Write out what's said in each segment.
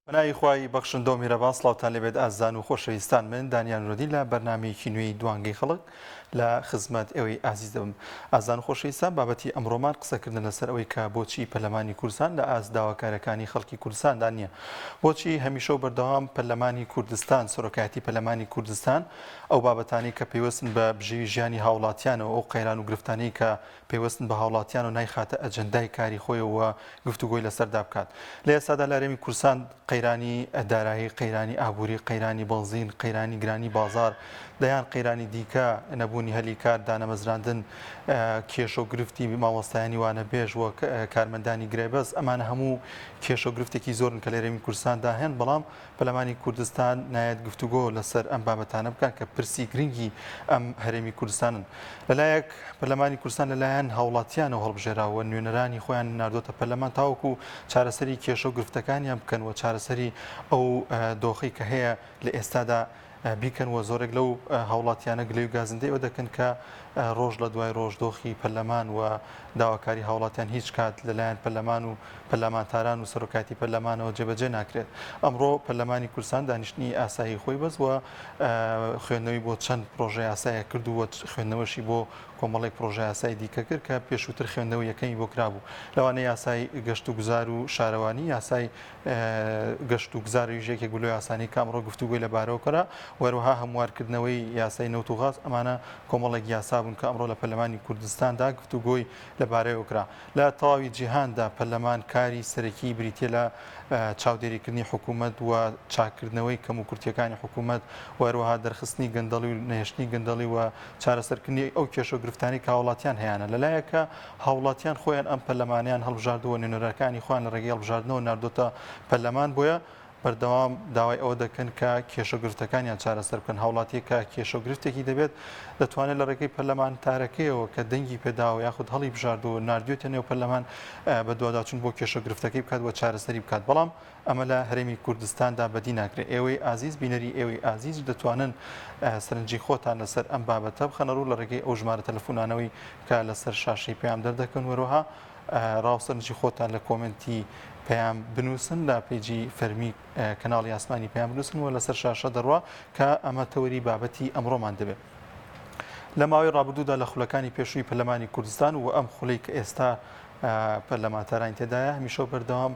بەناوی خوای بەخشندۆ میرەبان سڵاوتان لەبێت ئازان و خۆشەویستان من دانیال نورۆدی لە بەرنامەیەکی نوێی دوانگەی خەڵک لە خزمەت ئێوەی ئازیز دەبم. ئازان و خۆشەویستان بابەتی ئەمڕۆمان قسەکردن لەسەر ئەوەی کە بۆچی پەرلەمانی کوردستان لە ئاست داواکارەکانی خەڵکی کوردستاندا نییە. بۆچی هەمیشە و بەردەوام پەرلەمانی کوردستان سەرۆکایەتی پەرلەمانی کوردستان ئەو بابەتانی کە پێوەستن بە بژێوی ژیانی هاوڵاتیانەوە ئەو قەیران و گرفتانەی کە پێوەستن بە هاوڵاتیان و نایخاتە ئەجەندای کاری خۆیەوە گفتوگۆی لەسەردا بکات. لە ئێستادا لە هەرێمی کوردستان قەیرانی دارایی، قەیرانی ئابووری، قەیرانی بەنزین، قەیرانی گرانی بازار، دەیان قەیرانی دیکە نەبوونی هەلی کار، دانەمەزراندن، کێشە و گرفتی مامۆستایانی وانە بێژ وە کارمەندانی گرێبەز، ئەمانە هەموو کێشە و گرفتێکی زۆرن کە لە هەرێمی کوردستاندا هەن، بەڵام پەرلەمانی کوردستان نایەت گفتوگۆ لەسەر ئەم بابەتانە بکەن کە پرسی گرنگی ئەم هەرێمی کوردستانن. لەلایەک پەرلەمانی کوردستان لەلایەن هاوڵاتیانەوە هەڵبژێراوە، نوێنەرانی خۆیان ناردۆتە پەرلەمان تاوەکو چارەسەری کێشە و گرفتەکانیان بکەنەوە، چارەسەری ئەو دۆخی کە هەیە لە ئێستادا بیکەنەوە. زۆرێک لەو هاوڵاتیانە گلەی و گازندەی ئەوە دەکەن کە ڕۆژ لە دوای ڕۆژ دۆخی پەرلەمان و داواکاری هاوڵاتیان هیچ کات لەلایەن پەرلەمان و پەرلەمانتاران و سەرۆکاتی پەرلەمانەوە جێبەجێ ناکرێت. ئەمڕۆ پەرلەمانی کوردستان دانیشتنی ئاسایی خۆی بەستوە، خوێندنەوەی بۆ چەند پرۆژەی ئاسایە کرد و خوێندنەوەشی بۆ کۆمەڵێک پرۆژەی ئاسایی دیکە کرد کە پێشووتر خوێندنەوەی یەکەمی بۆ کرابوو. لەوانەیە یاسای گەشت و گوزار و شارەوانی، یاسای گەشت و گوزار ژێکێک بلوی ئاسانی کامڕۆ گفتوگوی لەبارەوە کەرا، وەروەها هەموارکردنەوەی یاسای نەوت و غاز، ئەمانە کۆمەڵێک یاسا بوون کە ئەمڕۆ لە پەرلەمانی کوردستاندا گفتوگۆی لەبارەیەوە کرا. لە تەواوی جیهاندا پەرلەمان کاری سەرەکی بریتیە لە چاودێریکردنی حکوومەت و چاکردنەوەی کەم و کورتیەکانی حکوومەت، وەروەها دەرخستنی گەندەڵی و نەهێشتنی گەندەڵی و چارەسەرکردنی ئەو کێشە و گرفتانی کە هاوڵاتیان هەیەە. لەلایەکە هاوڵاتیان خۆیان ئەم پەرلەمانیان هەڵبژاردووە، نوێنەرەکانی خۆیان لە ڕێگەی هەڵبژاردنەوە ناردۆتە پەرلەمان، بۆیە بەردەوام داوای ئەوە دەکەن کە کێشە و گرفتەکانیان چارەسەر بکەن. هاوڵاتیە کە کێشە و گرفتێکی دەبێت دەتوانێت لە ڕێگەی پەرلەمانتارەکەیەوە کە دەنگی پێداوە یاخود هەڵی بژاردووە ناردوێتە نێو پەرلەمان بە دوواداچوون بۆ کێشە و گرفتەکەی بکات و چارەسەری بکات. بەڵام ئەمە لە هەرێمی کوردستاندا بەدی ناکرێت. ئێوەی ئازیز، بینەری ئێوەی ئازیز دەتوانن سەرنجی خۆتان لەسەر ئەم بابەتە بخەنە ڕوو لە ڕێگەی ئەو ژمارە تەلەفۆنانەوەی کە لەسەر شاشەی پێیان دەردەکەن، وەروەها ڕاوسەرنجی خۆتان لە کۆمنتی پێیان بنووسن، لە پێیجی فەرمی کەناڵی ئاسمانی پێیان بنووسن و لەسەر شاشە دەڕوا کە ئەمە تەوەری بابەتی ئەمڕۆمان دەبێت. لە ماوەی ڕابردوودا لە خولەکانی پێشووی پەرلەمانی کوردستان و ئەم خولەی کە ئێستا پەرلەمانتاران تێدایە، هەمیشە بەردەوام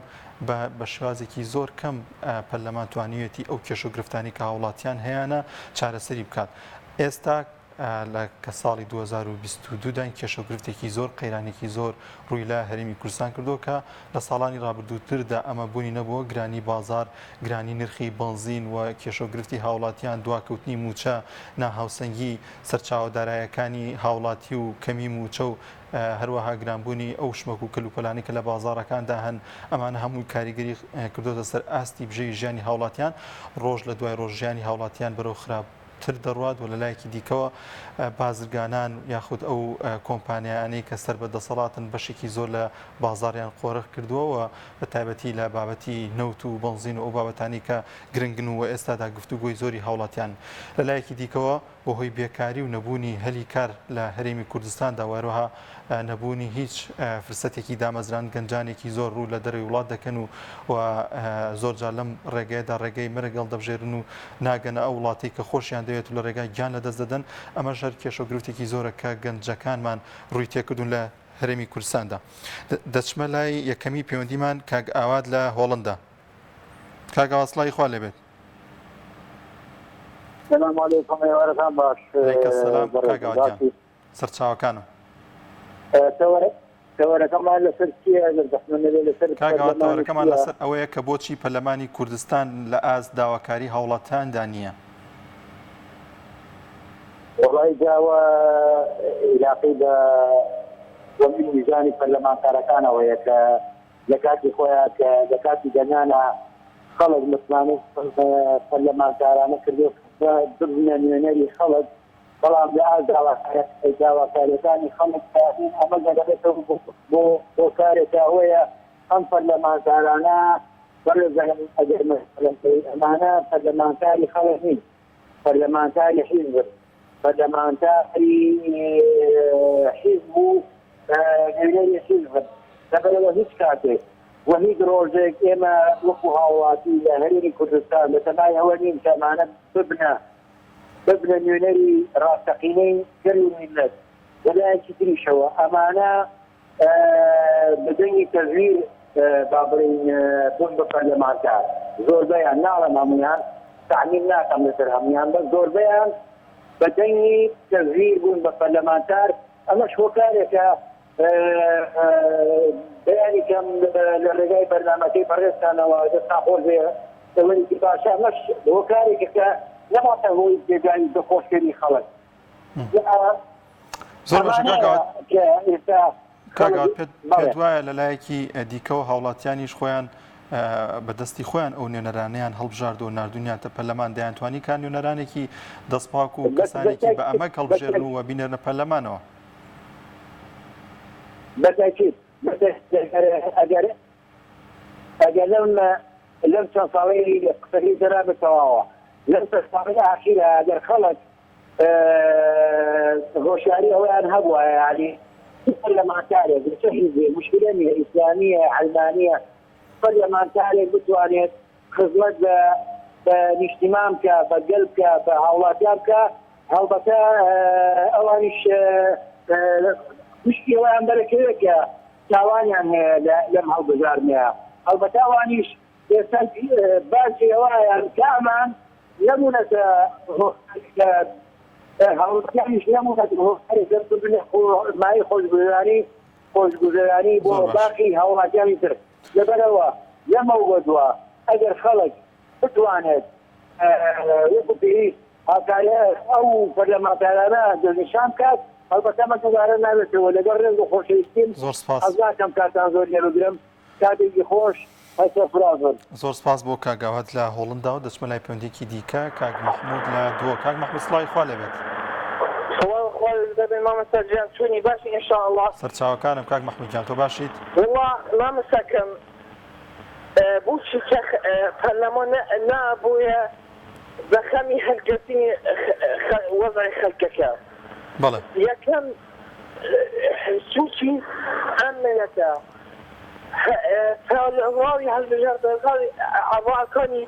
بە شێوازێکی زۆر کەم پەرلەمان توانیوێتی ئەو کێشە و گرفتانی کە هاوڵاتیان هەیەە چارەسەری بکات. ئێستا لە کە ساڵی 2022دان کێشە و گرفتێکی زۆر قەیرانێکی زۆر ڕووی لە هەرێمی کوردستان کردو کە لە ساڵانی ڕابردووتردا ئەمە بوونی نەبووە، گرانی بازار، گرانی نرخی بنزین و کێشە و گرفتی هاوڵاتیان، دواکەوتنی موچە، ناهاوسەنگی سەرچاوەدارایەکانی هاوڵاتی و کەمی موچە و هەروەها گرانبوونی ئەو شمەک و کەلوپەلانی کە لە بازارەکاندا هەن، ئەمانە هەمووی کاریگەری کردوتە سەر ئاستی بژێوی ژیانی هاوڵاتیان. ڕۆژ لە دوای ڕۆژ ژیانی هاوڵاتیان بەرەو خراپ تر دەڕوات و لەلایەکی دیکەوە بازرگانان یاخود ئەو کۆمپانیانەی کە سەر بە دەسەڵاتن بەشێکی زۆر لە بازاریان قۆرەخ کردووەوە، بە تایبەتی لە بابەتی نەوت و بنزین و ئەو بابەتانی کە گرنگن و ئێستادا گفتوگۆی زۆری هاوڵاتیان. لەلایەکی دیکەوە بۆ هۆی بێکاری و نەبوونی هەلی کار لە هەرێمی کوردستاندا، وەروەها نەبوونی هیچ فرسەتێکی دامەزران، گەنجانێکی زۆر ڕوو لە دەروی وڵات دەکەن و زۆرجار لەم ڕێگەیەدا ڕێگەی مەرەگەڵ دەبژێرن و ناگەنە ئەو وڵاتی کە خۆشیان دەوێت و لە ڕێگای گیان لەدەست دەدەن. ئەمە ژەر کێشە و گرفتێکی زۆرە کە گەنجەکانمان ڕووی تێکردون لە هەرێمی کوردستاندا. دەچمە لای یەکەمی پەیوەندیمان کاک ئاواد لە هۆڵندا. کاک ئاواد سڵاوی خوا لێبێت. سلام علیکم وەرەکان باش. سلام کاک ئاواد جان، سەرچاوەکانم. تەوەرەکەمان لەسەر چییە؟ کاک ئاواد تەوەرەکەمان لەسەر ئەوەیە کە بۆچی پەرلەمانی کوردستان لە ئاست داواکاری هاوڵاتیاندا نییە. وڵای داوە علاقەی بە وەمی میزانی پەرلەمانتارەکانەوەیە کە لە کاتی خۆیان کە لە کاتی دەنانە خەڵک متمانە پەرلەمانتارانە کردو ببنە نوێنەری خەڵک، بەڵام لە ئاست داواکاریەکانی خەڵک ئەمە دەبێتەوە بۆ کارێکە ئەوەیە ئەم پەرلەمانتارانە بەڕێزەکەن ئەگەر ئەمانە پەرلەمانتاری خەڵک نین، پەرلەمانتاری حیزب، پەرلەمانتاری حیزب و نوێنەری حیزب. لەبەرەوە هیچ کاتێک وهیچ ڕۆژێک ئێمە وەکو هاوڵاتی لە هەرێمی کوردستان لە تەمای ئەوە نیم کەمانە ببنە نوێنەری ڕاستەقینەی گەری میلەت لەلایەکی تریشەوە ئەمانە بەدەنگی تەزویر بابڕین بوون بە پەرلەمانتار زۆربەیان ناڵەم هەمویان تعمیم ناکەم لەسەر هەمویان بەس زۆربەیان بەدەنگی تەزویر بوون بە پەرلەمانتار ئەمەش هۆکارێکە بەیانی کەم لە ڕێگای بەرنامەکەی بەڕێستانەوە دەستا خۆش بێ دەوەری باشە ئەمەش هۆکارێکە کە نەماتە هۆی جێگانی دەخۆشکردنی خەڵک زۆر باشە کاگات پێت وایە لەلایەکی دیکەەوە هاوڵاتیانیش خۆیان بەدەستی خۆیان ئەو نوێنەرانیان هەڵبژارد و نردونیاتە پەرلەمان دەیانتوانی کان نوێنەرانێکی دەستپاک و کەسانێکی بە ئەمە هەڵبژێرن و بینێرنە پەرلەمانەوە بەتاکید ئەگەر لەم چەند ساڵەی قسەی دەرا بتەواوە لەم چەند ساڵەی ئاخیرە ئەگەر خەڵک هۆشیاری ئەویان هەبووە یعنی پەرلەمانتارێک چه حیزبێ مشکلە نیە ئیسلامیە علمانیە پەرلەمانتارێک بتوانێت خزمەت بە نیشتیمان بکە بە گەل بکە بە هاوڵاتیان بکە هەڵبەتە ئەوانیش مشکی ئەویان دەرەکەوێت کە تاوانیان هەیە لەم هەڵبژارنەیە هەڵبەتە ئەوانیش ئێستا باسی ئەوەیان کە ئەمان نەبوونەتە هەڵبەتیانیش نەبوونەتە مای خۆشگوزەرانی بۆ باقی هاوڵاتیانی تر لەبەرەوە لەمە وەدووە ئەگەر خەڵک بتوانێت وەکو پێویست هاکارە ئەو پەرلەمانتارانە دەستنیشان بکات هەڵبەتە مەگوزارە نابێتەوە لەگەڵ ڕێز و خۆشەویستیم ئەزاکەم کاتان زۆر لێرەگرم کاتێکی خۆش هەسە فرازن زۆر سپاس بۆ کاگاوات لە هۆڵندا و دەچمە لای پەیوەندێکی دیکە کاک مەحموود لە دووە کاک مەحموود سڵاوی خوا لێبێت مامەسەجیان چوونی باشی ئینشاءالله سەرچاوەکانم کاک مەحموود جان تۆ باشیت والله مامەسەکەم بۆچی پەرلەمان نابووە بە خەمی هەلگرتنی وەزعی خەڵکەکە بەڵێ یەکەم سوچی ئەم ملەتە ڕاوی هەڵبژاردنەکانی ئاڕاکانی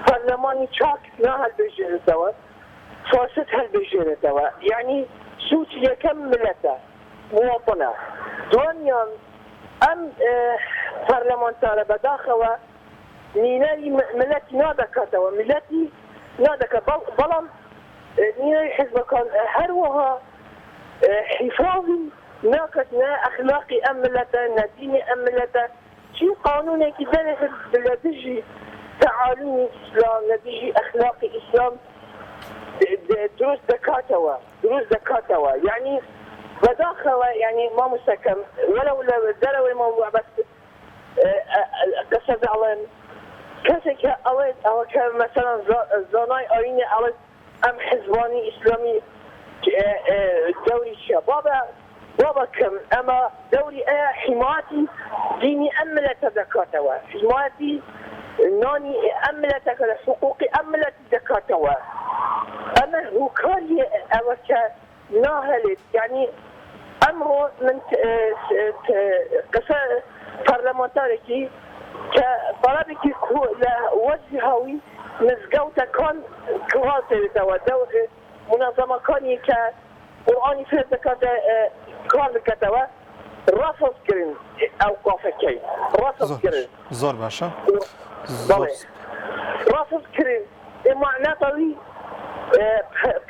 پەرلەمانی چاک نهەڵبژێرێتەوە فاسد هەڵبژێرێتەوە یعنی سوچ یەکەم ملەتە موڵپنە دوانیان ئەم پەرلەمانتارە بەداخەوە نینەری ملەتی نادەکاتەوە ملەتی نادەکات بەڵام نینەری حزبەکان هەروەها حیفاظی ناکەتنە ئەخلاقی ئەم ملەتە نەدینی ئەم ملەتە چی قانونێکی دەرێت لە دژی تعالیمی ئیسلام لە دژی ئەخلاقی ئیسلام دروست دەکاتەوە یعنی بەداخەوە یعنی مامۆستاکەم وەلەو لە دەرەوەی مەوضوع بەس قسە دەڵێن کەسێکە ئەڵێت ئەوە کە مەسەڵەن زانای ئاینی ئەڵێت ئەم حزبانی ئیسلامی دەوری چییە بابا کەم ئەمە دەوری ئەیە حیماەتی دینی ئەم ملەتە دەکاتەوە حیماەتی نانی ئەم ملەتەکە لە حقوقی ئەم ملەتی دەکاتەوە ئەمە هۆکاری ئەوە کە ناهەلێت یعنی ئەمڕۆ من قسە پەرلەمانتارێکی کە بەڵابێکی لە وەزی هاوی مزگەوتەکان کڵاتێتەوە منازەمەکانی کە قورئانی فێر دەکاتە کار دەکاتەوە ڕافڵکردن ئەو قافەکەی ڕافڵکردن زۆر باشە ڕافڵکردن معناتەوی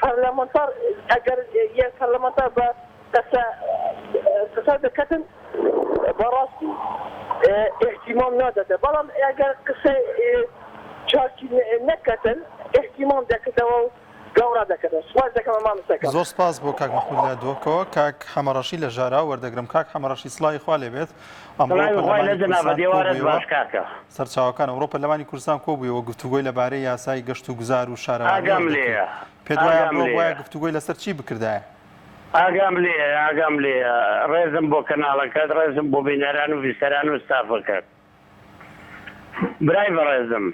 پەرلەمانتار ئەگەر یەک پەرلەمانتار بە قسە دەکەتن بەڕاستی احتیمام نادەدە بەڵام ئەگەر قسە چاکی نەکەتن احتیمام دەکەتەوە و گەورە دەکەتەوە سوپاس دەکەم مامۆستاکەم زۆر سپاس بۆ کاک مەحموود لە دووەکەوە کاک حەمەڕەشی لە ژارا وەردەگرم کاک حەمەڕەشی سڵاوی خوا لێبێت سەرچاوەکان ئەوڕۆ پەرلەمانی کوردستان کۆبوویەوە گفتوگۆی لەبارەی یاسای گەشت و گوزار و شارەوانی پێت وایە گفتوگۆی لەسەر چی بکردایە ئاگام لێ ڕێزم بۆ کەناڵەکەت ڕێزم بۆ بینەران و ویسەران و ستافەکەت برای بەڕێزم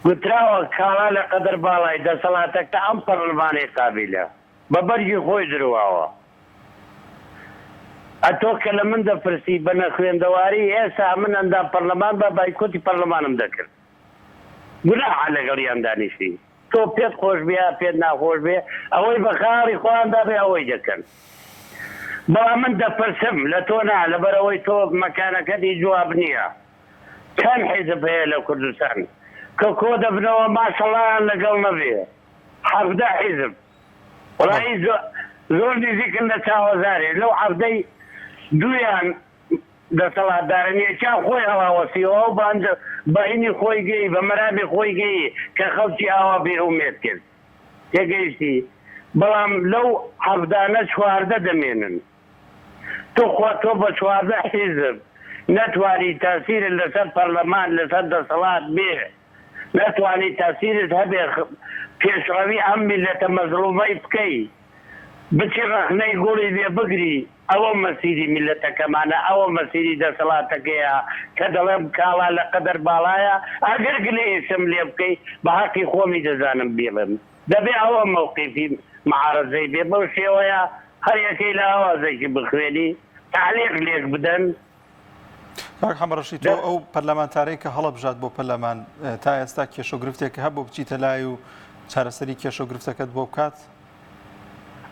گوتراوە کاڵا لە قەدر باڵای دەسەڵاتەکە ئەم پەرلەمانی قابیلە بە بەرگی خۆی درواوە ئەتۆ کە لە من دەپرسی بە نەخوێندەواری ئێستا من ئەندام پەرلەمان بە بایکۆتی پەرلەمانم دەکرد گوناحە لەگەڵیان دانیشتی تۆ پێت خۆش بێ پێت ناخۆش بێ ئەوەی بە خاڵی خۆیاندا بێ ئەوەی دەکەن بەڵام من دەپرسم لە تۆ نا لەبەرەوەی تۆ مەکانەکەتی جواب نییە چەند حیزب هەیە لە کوردستان کە کۆ دەبنەوە ماشەڵڵایان لەگەڵ نەبێ 17 حیزب وڵی زۆر نزیکن لە چاوەزارێ لەو عەردەی دویان دەسەڵاتدارن یەکیان خۆی هەڵاوەسیەوە و بەهینی خۆی گەی بە مەرابی خۆی گەی کە خەڵکی ئاوا بێئومێد کرد تێگەیشتی بەڵام لەو حەفدانە 14 دەمێنن تۆ بە 14 حیزب نەتوانی تاسیرت لەسەر پەرلەمان لەسەر دەسەڵات بێ نەتوانی تاسیرت هەبێ پێشڕەوی ئەم میلەتە مەزڵومەی بکەی بچی ڕەخنەی گوڵی لێ بگری ئەوە مەسیری میلەتەکەمانە ئەوە مەسیری دەسەڵاتەکەیە کە دەڵێم کاڵا لە قەدەر باڵایە ئەگەر گلەیشم لێ بکەی بە حەقی خۆمی دەزانم بێڵم دەبێ ئەوە موقیفی معارەزەی بێ بەو شێوەیە هەر یەکەی لە ئاوازێکی بخوێنی تعلیق لێک بدەن کاک حەمەڕەشید تۆ ئەو پەرلەمانتارەی کە هەڵەبژات بۆ پەرلەمان تا ئێستا کێشەگرفتێک هەبوو بچیتە لای و چارەسەری کێشەگرفتەکەت بۆ بکات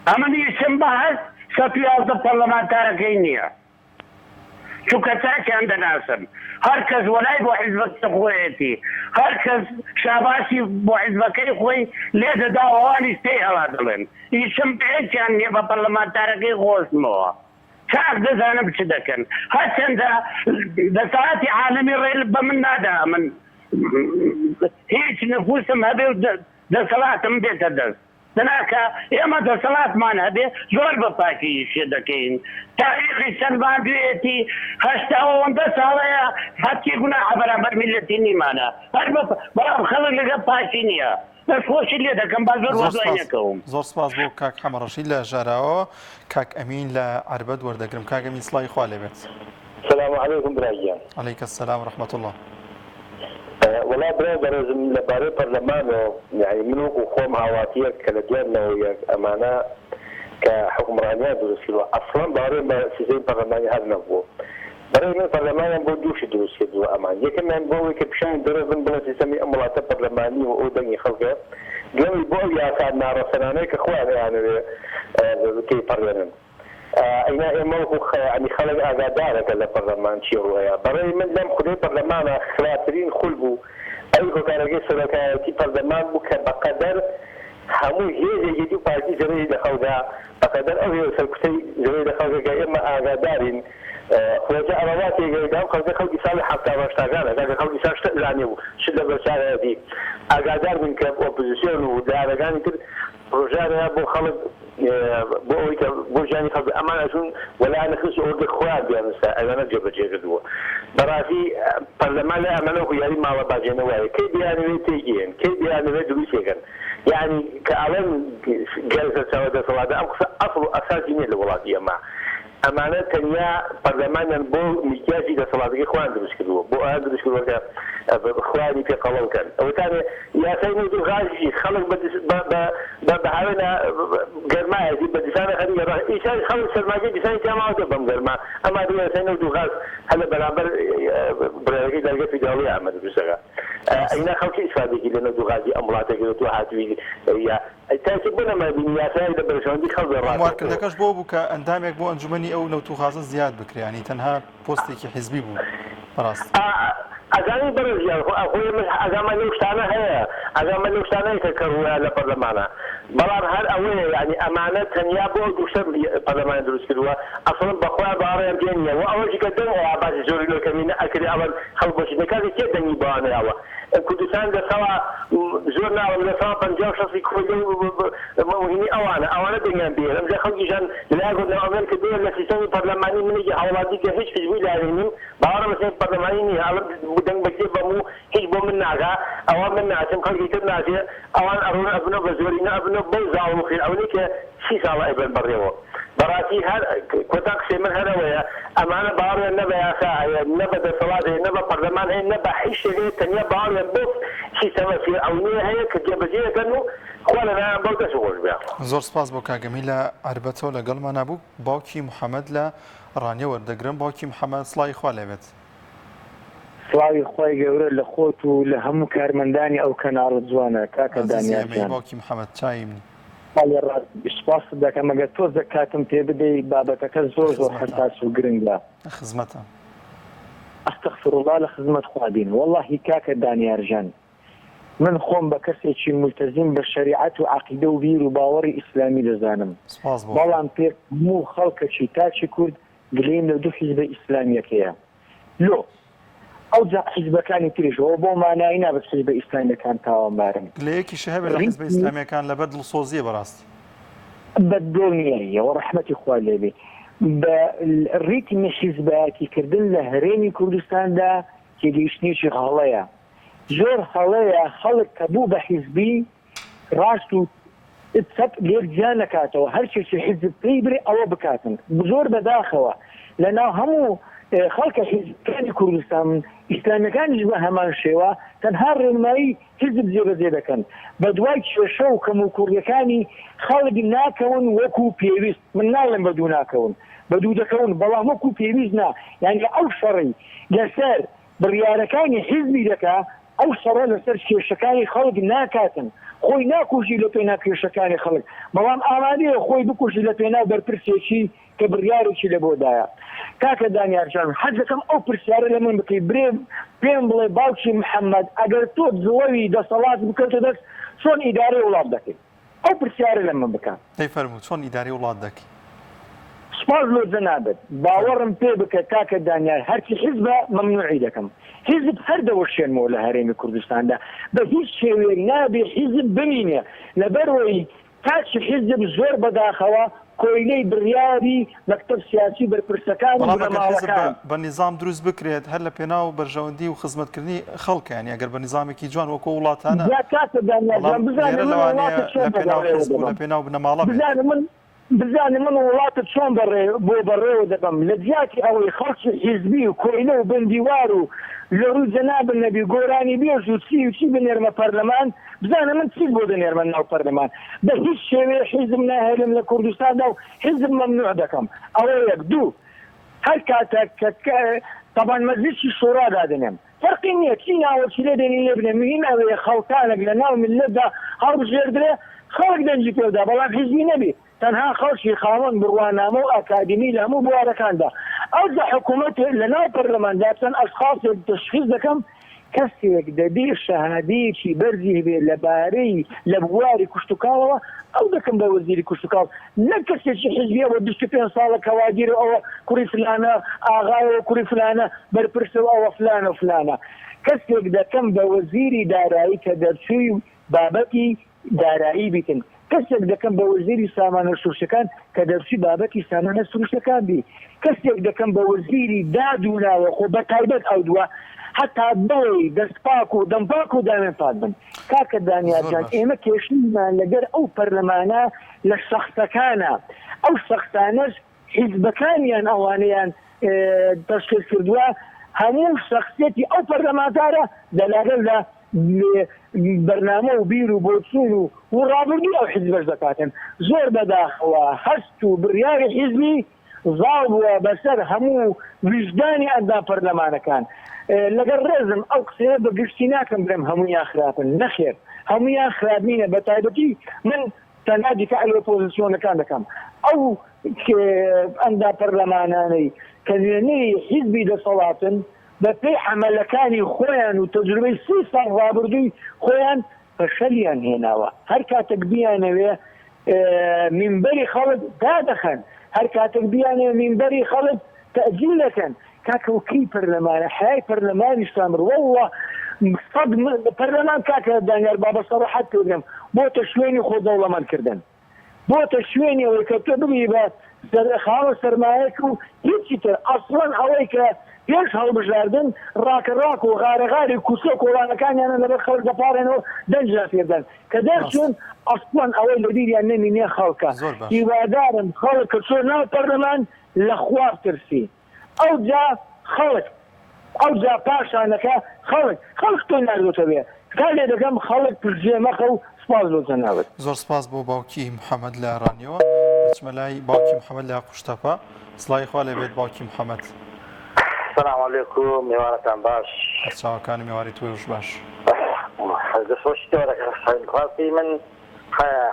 ئەمە نیشم بەهەست 111 پەرلەمانتارەکەی نییە چونکە چاکیان دەناسم هەر کەس وەلای بۆ حیزبەکە خۆیەتی هەر کەس شاباسی بۆ حیزبەکەی خۆی لێ دەداوەوانی پێی هەڵا دەڵێن هیچم پێیان نییە بە پەرلەمانتارەکەی خۆشتمەوە چاک دەزانم چ دەکەن هەرچەندە دەسەڵاتی عالەمی ڕێ بە من نادا من هیچ نفوسم هەبێ و دەسەڵاتم بێتە دەست دەناکە ئێمە دەسەڵاتمان هەبێ زۆر بە پاکی شێ دەکەین تاریخی چەندمان دوێتی 80 ساڵەیە هەتی گوناحە بەرامبەر میلەتی نیمانە هەر بەڵام خەڵک لەگە پاکی نییە دەستخۆشی لێ دەکەم با زۆر وەزای نەکەوم زۆر سپاس بۆ کاک حەمەڕەشید لە ژاراوە کاک ئەمین لە عەربەد وەردەگرم کاک ئەمین سڵای خوا لێبێت السلام عليكم برايان عليك السلام ورحمة الله ولا برای بەڕێزم لەبارەی پەرلەمانەوە یعنی من وەکو خۆم هاواتیەک کە لە دیارنەوەیەک ئەمانە کە حکومڕانیان دروست کردووە ئەسڵەن باوەڕێم بە سیستەمی پەرلەمانی هەر نەبووە بەڕێی من پەرلەمانیان بۆ دووشی دروست کردووە ئەمان یەکەمیان بۆ ئەوەی کە پیشان دەرەبن بڵێ سیستەمی ئەم وڵاتە پەرلەمانی و ئەو دەنگی خەڵکە دوێمی بۆ ئەو یاسا ناڕەسەنانەی کە خۆیان دەیانەوێ تێپەڕێنن ئەینا ئێمە ینی خەڵک ئاگادارەکە لە پەرلەمان چی ڕوەیە بەڕێی من لەم خودەی پەرلەمانە خراپترین خول بوو ئەوی کۆکارەکەی سەرۆکایەتی پەرلەمان بوو کە بەقەدەر هەموو هێزێکی و پارتی زەرەی لە خەڵدا بەقەدەر ئەو هێز سەرکوتەی زەرەی لە خەڵکەکە ئێمە ئاگادارین خۆجا ئەڵەواتێگەیدام خەڵکە خەڵکی ساڵی حەفتا بەشتاگانە کاکە خەڵکی سا شتە لانێ بوو شت لە بەرچارەتی ئاگادار بن کە ئۆپۆزیسیۆن و دارەکانی تر ڕۆژانەیە بۆ خەڵک بۆ ئەوەی کە بۆ ژیانی خەڵک ئەمان ئەچوون وەلا نەخست ئۆردە خوارد بیانستا ئەوانە جێبەجێ کردووە بەڕاستی پەرلەمان لە ئەمەنە یاری ماوە باجێنەوەیە کەی بیانوێت تێگەن کەی بیانوێت دروستێکن یعنی کە ئەڵەن گەلسە چاوە دەسەڵاتە ئەم قسە ئەسڵ و ئەساسی نییە لە وڵاتی ئەمە ئەمانە تەنیا پەرلەمانیان بۆ میکیاجی دەسەڵاتەکەی خۆیان دروست کردووە بۆ ئەوە دروست کردووە کە خواری پێقەڵەو بکەن ئەوەتانێ یاسای نێت و غازی خەڵک بە هاوێنە گەرمایەتی بە دیسانە خەریکە ئیسای خەڵک سەرماگەی دیسانی تاماوەتە بەم گەرما ئەما دوو یاسای نێت و غاز هەلە بەرامبەر برایەکەی دەرگای فیدراڵی ئەمە دروستەکە ئەینا خەڵکی ئیسفادێکی لە نێت و غازی ئەم وڵاتەکەی تۆ هاتووی تاکە بۆ نەمابینی یاسای لە بەرژەوەندی خەڵک هەموارکردەکەش بۆ بوو کە ئەندامێک بۆ ئەنجومەنی ئەو نەوتوخازە زیاد بکرێنی تەنها پۆستێکی حیزبی بوو بەڕاست ئەزانی بەرزیان خۆی من ئەزامان لەو شتانە هەیە ئەزامان لەو شتانەیە کە کەڕووە لە پەرلەمانە بەڵام هەر ئەوەیە یعنی ئەمانە تەنیا بۆ دووشە پەرلەمانی دروست کردووە ئەسڵم بەخۆیان باڕێیان پێ نییە و ئەوەشی کە دەنگ ئاباسی زۆری لۆکەمینە ئەکری ئەوەن خەڵک بۆشی دەکاتی تێ دەنگی بەوانەیەوە کوردستان دەسەوا زۆر ناوە دەسەوا 50 مهمی ئەوانە دەنگیان بێ ئەمجا خەڵکیشان لەلایەن ئەمریکا کە دێ لە سیستەمی پەرلەمانی منێکی هەوڵاتی کە هیچ حیزبی لاوێنیم باوەڕم بە سیستەمی پەرلەمانی نییە دەنگ بەکتێ بەموو هیچ بۆ من ناگا ئەوان من ناچم خەڵکی تر ناچێ ئەوان ئەڕۆن ئەبنەوە بە زۆری نەبنەوە بەو زاوڵ خێر ئەوەی کە 30 ساڵە ئەبن بەڕێەوە بەڕاستی هەر کۆتا قسەی من هەرەوەیە ئەمانە باوەڕیان نەبە یاسا نە بە دەسەڵات هەیە نە بە پەرلەمان هەیە نە بە هیچ شتێک تەنیا باوەڕیان بۆ سیستەمە فیرعەونیە هەیە کە جێبەجێەکەن و خوا لەلایەن بەو دەست خۆش بێ. زۆر سپاس بۆ کاگەمی لە عربەتەوە لەگەڵمان نبوو. باوکی محەممەد لە ڕانیە وەردەگرم. باوکی محەممەد سڵاوی خوا لێبێت. سڵاوی خۆی گەورە لە خۆت و لە هەموو کارمەندانی ئەو کەناڕ جوانە کاکە دانیار باوکی محەممەد چای منی سپاس دەکەم ئەگەر تۆ زەکاتم پێ بدەیت بابەتەکە زۆر زۆر حساس و گرنگە. خزمەتە ئەستەغفر الله لە خزمەت خوادین. وەڵڵاهی کاکە دانیارجان من خۆم بە کەسێکی ملتەزم بە شەریعەت و عەقیدە و بیر و باوەڕی ئیسلامی دەزانم، بەڵام پێ هەموو خەڵکەکی تاچی کورد گلەیم لە دوو حیزبە ئیسلامیەکەیە. لۆ ئەو جا حیزبەکانی تریشەوە بۆ مانایی نابێت حیزبە ئیسلامیەکان تاوانبارن. گلەیەکیش هەبێت لە حیزبە ئیسلامیەکان لەبەر دڵسۆزیە بەڕاستی بەدڵ نییەوە ڕەحمەتی خوا لێبێ. بە ڕیتمی حیزبەکیکردن لە هەرێمی کوردستاندا تێگەیشتنیی هەڵەیە. زۆر هەڵەیە خەڵک کە بوو بە حیزبی ڕاست و لێک جیان نکاتەوە، هەرچێکی حیزب پێی برێ ئەوە بکاتن. زۆر بەداخەوە لەناو هەموو خەڵکە حیزبەکانی کوردستان ئیسلامیەکانیش بە هەمان شێوە تەنها ڕێنمایی حیزب جێبەجێ دەکەن. بە دوای کێشە و کەم و کوڕیەکانی خەڵک ناکەون وەکو پێویست. من ناڵێم بە دوو ناکەون، بە دوو دەکەون، بەڵام وەکو پێویست نا. یعنی ئەو شەڕی لەسەر بڕیارەکانی حیزبی دەکا، ئەو شەڕە لەسەر کێشەکانی خەڵک ناکاتن. خۆی ناکوژی لە پێنا کێشەکانی خەڵک، بەڵام ئامادەیە خۆی بکوژی لە پێنا بەرپرسێکی کە بڕیارێکی لە بۆدایە. کاکە دانیارجان حەز دەکەم ئەو پرسیارە لە من بکەی برێ پێم بڵێ باوکی محەممەد ئەگەر تۆ زڵەوی دەسەڵات بکەوتە دەست چۆن ئیدارەی وڵات دەکەیت؟ ئەو پرسیارە لە من بکە. دەی فەرموو چۆن ئیداری وڵات دەکەی؟ سپاس لۆ نابێت باوەڕم پێ بکە کاکە دانیار هەرچی حیزبە مەمنوعی دەکەم. حیزب هەر دەوەشێنمەوە لە هەرێمی کوردستاندا بە هیچ شێوەیەک نابێ حیزب بمینێ، لەبەرەوەی تاچی حیزب زۆر بەداخەوە کۆیلەی بڕیاری مەکتەب سیاسی بەرپرسەکان و بنەماڵەکان بە نیزام دروست بکرێت هەر لە پێناو بەرژەوەندی و خزمەتکردنی خەڵکیان ئەگەر بە نیزامێکی جوان وەکو وڵاتانە لە پێناو بنەماڵە بزانم من وڵاتت چۆن بۆ بەڕێوە دەبم لە جیاتی ئەوەی خەڵکی حیزبی و کۆیلە و بندیوار و لە ڕوو جەنابن نەبی گۆرانی بێژ و چی بنێرمە پەرلەمان بزانم من چی بۆ دەنێرمە ناو پەرلەمان. بە هیچ شێوێ حیزب ناهێنم لە کوردستاندا و حیزب مەمنوع دەکەم. ئەوە یەک. دوو هەر کاتێک کە تەبان مەجلیسی شورا دادنێم فەرقی نییە چی ناوەچی لێ دێنی لێ بنێ مهم ئەوەیە خەڵکانێک لە ناو ملەتدا هەڵبژێردرێ خەڵک دەنجی پێدا بەڵام حیزبی نەبی تەنها خەڵکی خاوەن بڕوانامە و ئاکادمی لە هەموو بوارەکاندا. ئەو حکوومەت لە ناو پەرلەماندا چەند ئەشخاصێک تەشخیص دەکەم کەسێک دەبێ شەهادەیەکی بەرزی هەبێ لەبارەی لە بواری کوشتتوکاوەوە ئەو دەکەم بە وەزیری کوشتتوکاو نە کەسێکی حیزبیەوە 25 ساڵە کەواگیرە ئەوە کوڕی فلانە ئاغایەوە کوڕی فلانە بەرپرسەوە ئەوە فلانە و فلانە. کەسێک دەکەم بە وەزیری دارایی کە دەرچووی بابەتی دارایی بیتن. کەسێک دەکەم بە وەزیری سامانە سروشتەکان کە دەرچووی بابەتی سامانە سروشتەکان بی. کەسێک دەکەم بە وەزیری داد و ناوەخۆ بە تایبەت ئەو دووە حتا دڵی دەستپاک و دەمپاک و دامێن پاک بن. کاکە دانیارجان ئێمە کێشنیمان لەگەر ئەو پەرلەمانە لە شەخسەکانە. ئەو شەخسانەش حیزبەکانیان ئەوانەیان تەشکیل کردووە هەموو شەخسیەتی ئەو پەرلەمانتارە دەلاگەر لە بەرنامە و بیر و بۆچوون و ڕابردوو ئەو حیزبەش دەکاتن. زۆر بەداخەوە هەست و بڕیاری حیزبی زاڵ بووە بەسەر هەموو ویژدانی ئەندا پەرلەمانەکان. لەگەر ڕێزم ئەو قسەیە بە گشتی ناکەم برێم هەموویان خراپن، نەخێر هەموویان خراپ نینە. بە تایبەتی من تەنها دیفاع لە ئۆپۆزیسیۆنەکان دەکەم. ئەو ئەندا پەرلەمانانەی کە نوێنەی حیزبی دەسەڵاتن بە پێی عەمەلەکانی خۆیان و تەجروبەی 30 ساڵ ڕابردووی خۆیان فەشەلیان هێناوە. هەر کاتێک بیانەوێ مینبەری خەڵک دادەخەن، هەر کاتێک بیانەوێ مینبەری خەڵک تەجیل دەکەن. کاکەوکەی پەرلەمانە حیای پەرلەمانی سامر وەڵڵا پەرلەمان کاکە دانیار بابە سەڕەحەت کردم بۆتە شوێنی خۆدەوڵەمەندکردن، بۆتە شوێنی ئەوەی کە تۆ ببی بە خاوە سەرمایەک و هیچی تر ئەسڵەن ئەوەی کە پێش هەڵبژاردن ڕاکەڕاک و غارەغاری کووسە کۆڵانەکانیانە لەبەر خەڵک دەپارێنەوە دەنجا پێدەن کە دەرچون ئەسڵەن ئەوەی لە بیریان نەمینێ خەڵکە هیوادارم خەڵک کە چۆن ناو پەرلەمان لە خوا بترسی ئەو جا خەڵک ئەو جا پاشانەکە خەڵک تۆ ناردۆتە بێ کار لێ دەکەم خەڵک پرژێمەخە و سپاس بۆ جەنابەت زۆر سپاس بۆ باوکی محەممەد لە ڕانیەوە دەچمە لای باوکی محەممەد لە قوشتەپە سڵای خوا لەبێت باوکی محەممەد السلام عليكم میوانتان باش چاوەکانی میواری توێش باش خاصی من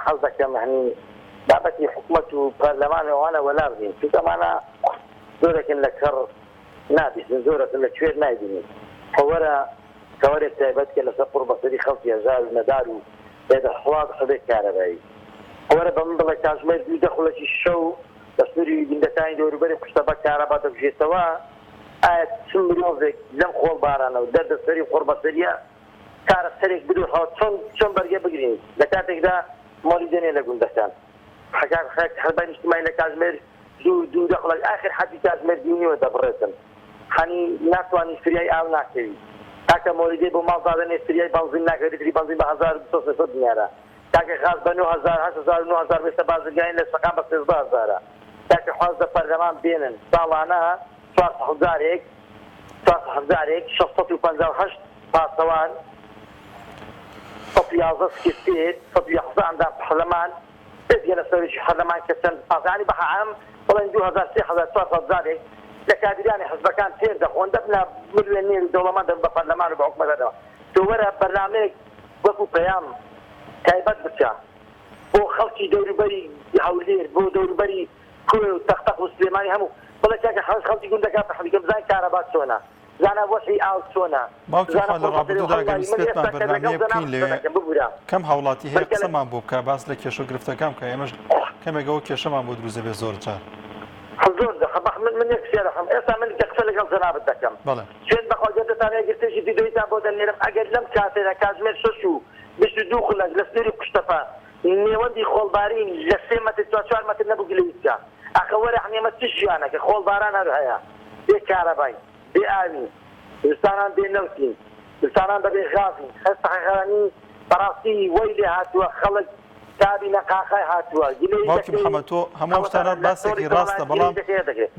حەز دەکەم هەنی بابەتی حکومەت و پەرلەمانەوەوانە وەلا بین چونکەمانە زۆرێکن لە کەڕ نابیستن زۆرەکن لە کوێر نایبینین وەرە کەوەرێک تایبەت کە لەسەر قوربەسەری خەڵکی هەژار و نەدار و لێدە حڵات خەبێت کارەبایی وەرە بە من بڵێ کاتژمێر دوو دەخولەکی شەو دەستوری بندەکانی دەوروبەری قوشتەپە کارەبا دەبژێتەوە ئایا چون مرۆڤێک لەم خۆڵ بارانە و دەردەسەری قوربەسەریە کارە سەرێک بدوێتەوە چۆن بەرگێ بگرین لە کاتێکدا مۆری دێنێ لە گوندەکان حەربای نیشتیمانی لە کاتژمێر دوو دەخڵک ئاخر حەدی کاتژمێر بینیوە دەبڕێتن هەنی ناتوانانی فریای ئاو ناکەوی کاکە مۆریدێ بۆ ماڵزادە فریای بنزین ناکەوێتری بنزین بە 1200 دنیاە کاکە خاص بە 9000 بێتە بازرگانی لە سەقام بە 13000 کاکە حواز دە پەرلەمان بێنن ساڵانە 658 پاسەوان 11 سکرتێر 11 پەرلەمان بێتە لە سەرۆکی پەرلەمان کە چەند ئازانی بە عام بڵێن 2400 لە کادرانی حزبەکان تێر دەخۆن دەبنا ملیۆنێر دەوڵەمەند بە پەرلەمان و بە حکومەتەوە تۆ وەرە بەرنامەیەک وەکو پەیام تایبەت بچە بۆ خەڵکی دەوروبەری هەولێر بۆ دەوروبەری کوێ و تەختەق و سلێمانی هەموو بڵێ کاکە خەڵکی گوندەکە بەحەلیکە بزانین کارەبات چۆنە زانە وەشی ئاو چۆنە باوکی خوا لە ڕابردوودا گەنسبێتمان بەرنامەیە بکەین لێ کەم هاوڵاتی هەیە قسەمان بۆ بکە باس لە کێشە و گرفتەکان بکە ئێمەش کەمێکەوە کێشەمان بۆ دروزە بێ زۆر جار زۆر من یەک سێرەخەم ئێستا من قسە لەگەڵ جەنابەت دەکەم شوێن بەخواجە دەتانەیە گرتێکی دیدۆیتان بۆ دەنێرم ئەگەر لەم کاتێدا کاتژمێر 6 و 22 خولەک لە سنووری قوشتەپە نێوەندی خۆڵبارین لە 3 مەتر تا 4 مەتر نەبوو گلەویستکە ئەخە وەرە حنێمە چ ژیانەکە خۆڵباران هەر هەیە بێ کارەبای بێ ئاوی دستانان بێ نەوتین دستانان بەبێ غازین هەستەحەقانی بەڕاستی وەی لێ هاتووە خەڵک تابی نەقاقای هاتووە باوکی محەممەد تۆ هەموو شتانە باسێکی ڕاستە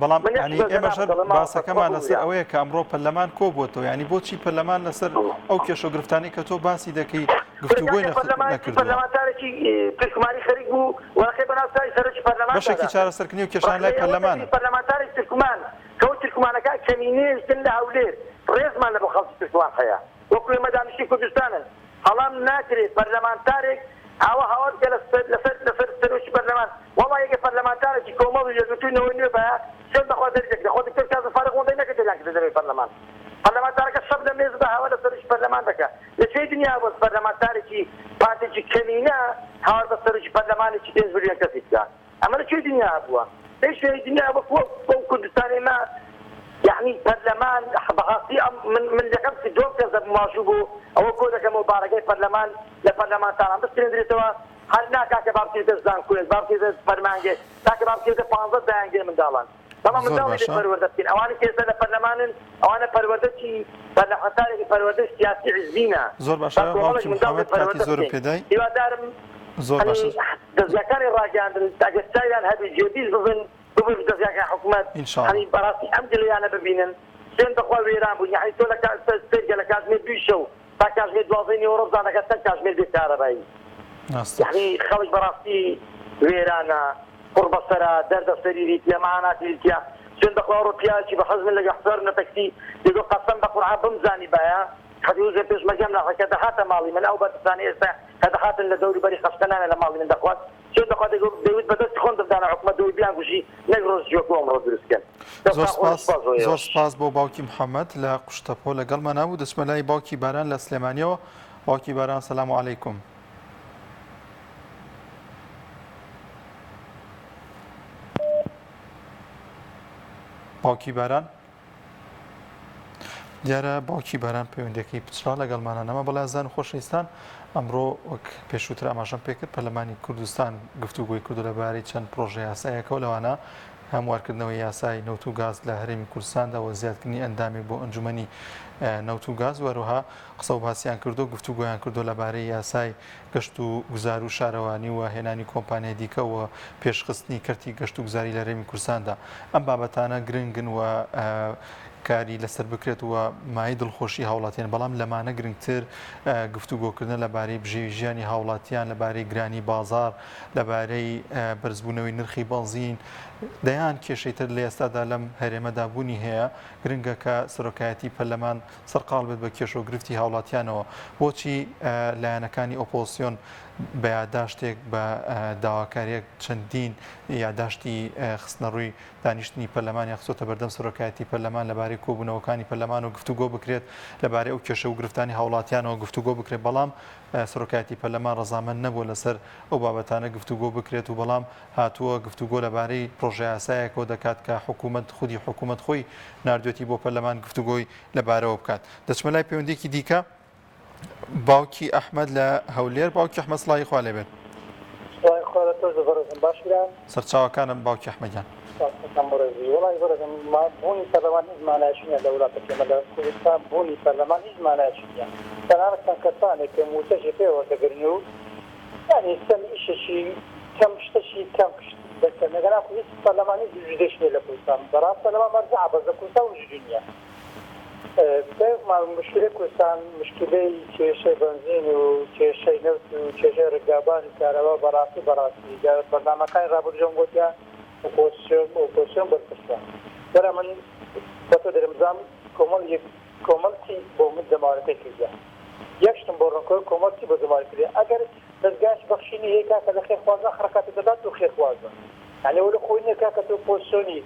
بەڵام ینی ئێمە ژەر باسەکەمان لەسەر ئەوەیە کە ئەمڕۆ پەرلەمان کۆ بووەتەوە ینی بۆچی پەرلەمان لەسەر ئەو کێشە و گرفتانەی کە تۆ باسی دەکەی گفتوگۆی نەکردووە پەرلەمانتارێکی پێشکوماری خەریک بوو وەڵاقی بەناوچاری سەرۆکی پەرلەمان بەشێکی چارەسەرکردنی و کێشان لای پەرلەمانە پەرلەمانتاری ترکمان کەەوە ترکمانەکە کەمینێژن لە هەولێر ڕێزمان لە بۆ خەڵکی ترکمان هەیە وەکو ئێمە دانیشتوی کوردستانن هەڵام ناکرێت پەرلەمانتارێک ئەوە هەواڵکە لەسەر سەرۆکی پەرلەمان وەڵا یەکە پەرلەمانتارێکی کۆمەڵ و یەکگرتوونەوەی نوێ بەیە چۆن بەخوا دەرجێک لە خۆ دکتۆر کازم فارغ ئەوەندەی نەکرد لەیانکردە دەرەوەی پەرلەمان پەرلەمانتارەکە شەب لە مێز بە هەوا لە سەرۆکی پەرلەمان دەکە لە چێ دنیا بۆ پەرلەمانتارێکی پارتێکی کەمینە هاوار بە سەرۆکی پەرلەمانێکی 5 ملیۆن کەسی بکات ئەمە لە چێ دنیا بووە لەی شوێنی دنیا وەکو کوردستانی ما يعني برلمان بغاصي من لقب في دور كذا مواجبه او كذا كمباركه برلمان لبرلمان تاعنا بس تندري توا هلنا كاك بابتي دزان كويس بابتي دز برمانجه كاك بابتي دز 15 دقيقه من دالان تمام من دالان پروردتين اواني كيسه لبرلمان اوانا پروردتي برلمانتاري پرورده سياسي عزبينا زور باشا باوکی محمد کاتی زور پیدای يوادارم زور باشا دزياكاني راجعان تاجستايلان هذه جديد بظن بقول دزياكا حكومات يعني براسي الحمد لله انا ببينن سين دخول ويران بو يعني تو لك استرجع لك كازمي بيشو تا كازمي دوازين يورو زانا كتن كازمي بكهربائي يعني خرج براسي ويرانا قرب السرا درد السريري لمعانات الكيا سين دخول اوروبيا شي بحزم اللي حصرنا تكتي يقول قسم بقرعه بمزاني بايا خديوزه بيش مجمع كذا حتى مالي من اول ثاني هذا حتى لدوري بري خشتنا لمالي من دخوات شو دخوات داوود بدست خوند بدانا حكومه دوي بيان گوشي نگروز جوكو عمرو درسكن زۆر سپاس بۆ باوکی محەممەد لە قوشتەپۆ لەگەڵمان نبوو دەچمە لای باوکی باران لە سلێمانیەوە باوکی باران سەلام عەلەیکوم باوکی باران دیارە باوکی باران پەیوەندەکەی پچرا لەگەڵمانە نەما بەڵای ئازان و خۆشەویستان ئەمڕۆ وەک پێشووتر ئاماژەم پێکرد پەرلەمانی کوردستان گفتوگۆی کردو لەبارەی چەند پرۆژە یاسایەکە و لەوانە هەموارکردنەوەی یاسای نەوت و گاز لە هەرێمی کوردستاندا و زیادکردنی ئەندامێک بۆ ئەنجومەنی نەوت و گاز وەروها قسە و باسییان کردو گفتوگۆیان کردو لەبارەی یاسای گەشت و گوزار و شارەوانی و هێنانی کۆمپانیای دیکەەوە پێشخستنی کەرتی گەشت و گوزاری لە هەرێمی کوردستاندا ئەم بابەتانە گرنگن و کاری لەسەر بکرێت و مای دڵخۆشی هاوڵاتیان بەڵام لەمانە گرنگتر گفتوگۆکردن لەبارەی بژێوی ژیانی هاوڵاتیان لەبارەی گرانی بازار لەبارەی بەرزبوونەوەی نرخی بەنزین دەیان کێشەیتر لە ئێستادا لەم هەرێمەدا بوونی هەیە گرنگە کە سەرۆکایەتی پەرلەمان سەرقاڵ بێت بە کێشە و گرفتی هاوڵاتیانەوە بۆچی لایەنەکانی ئۆپۆزیسیۆن بە یادداشتێک بە داواکاریەک چەندین یادداشتی خستنە ڕووی دانیشتنی پەرلەمان یاخسۆتە بەردەم سەرۆکایەتی پەرلەمان لەبارەی کۆبوونەوەکانی پەرلەمان و گفتوگۆ بکرێت لەبارەی ئەو کێشە و گرفتانی هاوڵاتیانەوە گفتوگۆ بکرێت بەڵام سەرۆکایەتی پەرلەمان ڕەزامەند نەبووە لەسەر ئەو بابەتانە گفتوگۆ بکرێت و بەڵام هاتووە گفتوگۆ لەبارەی پرۆژه یاسایەکەوە دەکات کە حکوومەت خۆی ناردوێتی بۆ پەرلەمان گفتوگۆی لەبارەوە بکات دەچمە لای پەیوەندێکی دیکە باوکی ئەحمەد لە هەولێر باوکی ئەحمەد سڵای خوا لێبێت سەرچاوەکانم باوکی ئەحمەدیان وڵی بەرەم بوونی پەرلەمان هیچ مانایشیە لە وڵاتێکمە لە کوردستان بوونی پەرلەمان هیچ مانایشیە تەنانەتان کەسانێک کە موتەژی پێوە دەگرن و یعنی سەم ئیشەشی کەم شتەشی کەم دەکەن لەگەڵا هیچ پەرلەمانی جوجودێش نیە لە کوردستان بەڕاست پەرلەمان مەرجع بەزە کوردستان وجودی نییە مشکلەی کوردستان مشکلەی کێشەی بنزین و کێشەی نەوت و کێشەی ڕێگابانی کارەوە بەڕاستی بەرنامەکانی ڕابردوون گوتیان ئۆپۆزیسیۆن بەرپرسە وەرە من بە تۆ دەرەمزان کۆمەڵکی بۆ من دەماوەتەی کردە یەکشتم بۆ ڕۆنکۆی کۆمەڵکی بۆ دەماوەت کردە ئەگەر دەستگاش بەخشینی هەیە کاکە لە خێرخوازان خڕەکاتە دەدات و خێرخوازە یعنی وەرە خۆی نییە کاکە تۆ پۆزیسیۆنی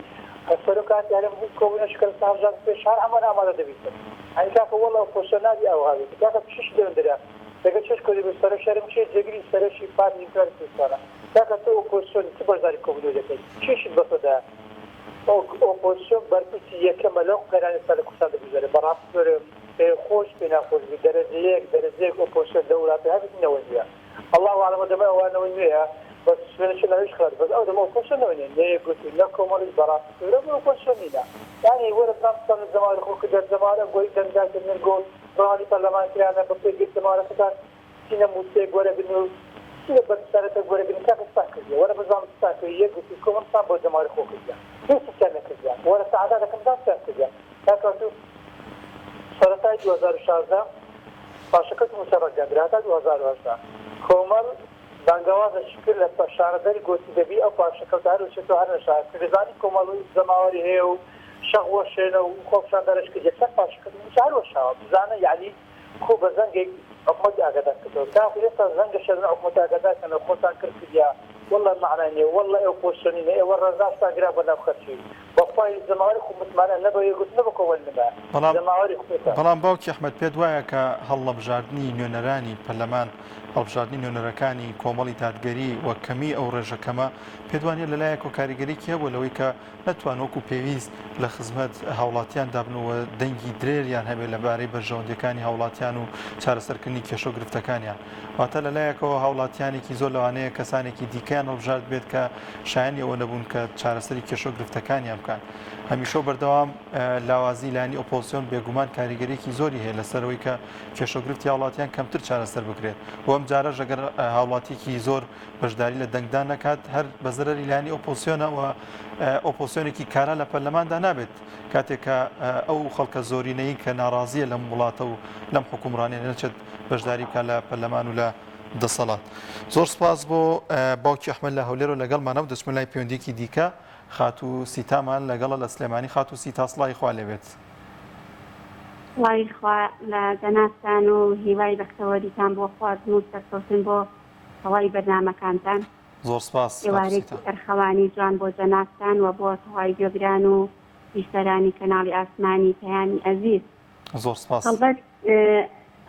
سەرۆکات یارم کۆبوونە شکست هەڵژات پێش هەر ئەمە ئامادە دەبیتن ئەنی کاکە وەڵا پۆزیسیۆن نابی ئەو هاوێت کاکە پشش دەوەندرا دەگە چێش کۆدی بە سەرۆک شەرم چێ جێگری سەرۆشی پارتی کوردستانە کاکە تۆ ئۆپۆزیسیۆن چ بەرزاری کۆبوونەوە دەکەیت چیشت بەسەدا ئۆپۆزیسیۆن بەرپرسی یەکەمە لەو قەرانی سەر کوردستان دەبیژێت بەڕاستی پێ خۆش پێ ناخۆش دەرەجەیەک ئۆپۆزیسیۆن لە وڵاتی هەبێتنەوە نییە الله عەلەمە دەمە ئەوانەوە نوێیە بس شو نعيش خلاص بس أول ما وصلنا وين ليه قلت لكم مريض برا ولا وصلنا يعني ولا تنصر الزمان أخوك ده الزمان أقول إذا جالس نقول راني برلمان كلامنا بقول جبت مارا فتان سينا موسيقى ولا بنو سينا بس سرت ولا بنو كيف تسافر ولا بزام تسافر يقول لكم صعب الزمان أخوك ده كيف تسافر كذا ولا سعادة كم ده تسافر كذا كاتو سرتاي 2016 فاشكت مسابقة جبرات 2018 كومر بانگەوازە شکر لە شارەدەری گۆتی دەبی ئەو پاشەکەوتار و چێتۆ هەر نەشار کردزانی کۆمەڵی زەماوەری هەیە و شەغوە شێنە و خۆپشان دەرەشکرد یەکسەر پاشەکەت شاروەشاوە بزانە یعنی کۆ بە زەنگێک حکومەتی ئاگادار کردەوە تا ئێستا زەنگە شەدن حکومەتی ئاگادارکەنە خۆتان کرد کردیا والله معنای نییە والله ئەو پۆشتنی نە ئێوە ڕێزاشتان گرا بەناو خەرچی بەخوای زەماوەری خۆ متمانە نەبە یەگوت نەبە کۆوەل نەبە زەماوەری خۆتان بەڵام باوکی ئەحمەد پێت وایە کە هەڵەبژاردننی نوێنەرانی پەرلەمان هەڵبژاردننی نوێنەرەکانی کۆمەڵی دادگەری و کەمی ئەو ڕێژەکەمە پێدوانێت لەلایەک و کاریگەریکی هەبوو لەوەی کە نەتوانۆکو پێویست لە خزمەت هاوڵاتیان دابنەوە دەنگی درێریان هەبێت لەبارەی بەرژەوەندەکانی هاوڵاتیان و چارەسەرکردنی کێشە و گرفتەکانیان واتە لەلایەکەوە هاوڵاتیانێکی زۆر لەوانەیە کەسانێکی دیکەیان هەڵبژارد بێت کە شایانی ئەوە نەبوون کە چارەسەری کێشە و گرفتەکانیان بکەن هەمیشە بەردەوام لاوازی لایەنی ئۆپۆزیسیۆن بێگومان کاریگەریکی زۆری هەیە لەسەرەوەی کە کێشە و گرفتی هاوڵاتیان کەمتر چارەسەر بکرێت و ئەم جارەش ئەگەر هاوڵاتیەکی زۆر بەشداری لە دەنگدان نەکات هەر بەزەرەری لایەنی ئۆپۆزیسیۆنەوە ئۆپۆزیسیۆنێکی کارا لە پەرلەماندا نابێت کاتێک کە ئەو خەڵکە زۆرینەی کە ناڕازیە لەم وڵاتە و لەم حکومڕانیە نەچێت بەشداری بکات لە پەرلەمان و لە دەسەڵات زۆر سپاس بۆ باوکی ئەحمەد لە هەولێر و لەگەڵمانە و دەچمە لای پەیوەندیەکی دیکە خاتو سیتامان لەگەڵە لە سلێمانی خاتو سیتا سڵای خوا لێبێت وای خوا لە جەنابتان و هیوای بەختەوەریتان بۆ خواردن و سەرکەوتن بۆ هەوای بەرنامەکانتان زۆر سپاس ئێوارێکی ئەرخەوانی جوان بۆ جەنابتان و بۆ هەوای گوێبران و بیستەرانی کەناڵی ئاسمانی پەیامی ئەزیز زۆر سپاس هەڵبەت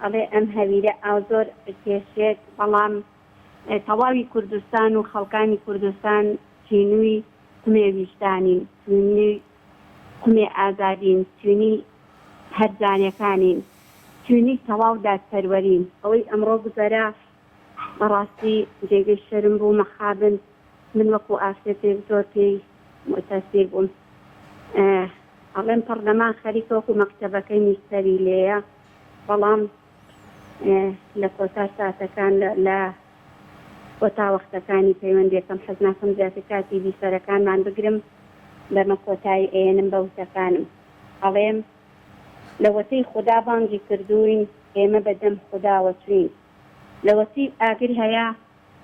ئەڵێ ئەم هەویرە ئەو زۆر کێشێت بەڵام تەواوی کوردستان و خەڵکانی کوردستان چینووی کومێ ویشتانین کومێ ئازادین چینی هەرجانەکانین چینی تەواو دادپەروەرین ئەوەی ئەمڕۆ گوزەرا بەڕاستی جێگەی شەرم بوو مەخابن من وەکو ئاسێتێک زۆر پێی متەسیر بوون ئەڵێن پەرلەمان خەریکەوەکو مەکتەبەکەی میستەری لێیە بەڵام لە کۆتا ساتەکان لە کۆتا وەختەکانی پەیوەندیەکەم حەز ناکەم زیاتر کاتی بیسەرەکانمان بگرم بەمە کۆتایی ئێنم بە وتەکانم ئەڵێم لەوەتەی خوددا بانگی کردوین ئێمە بەدەم خودداوە چوین لەوەتی ئاگر هەیە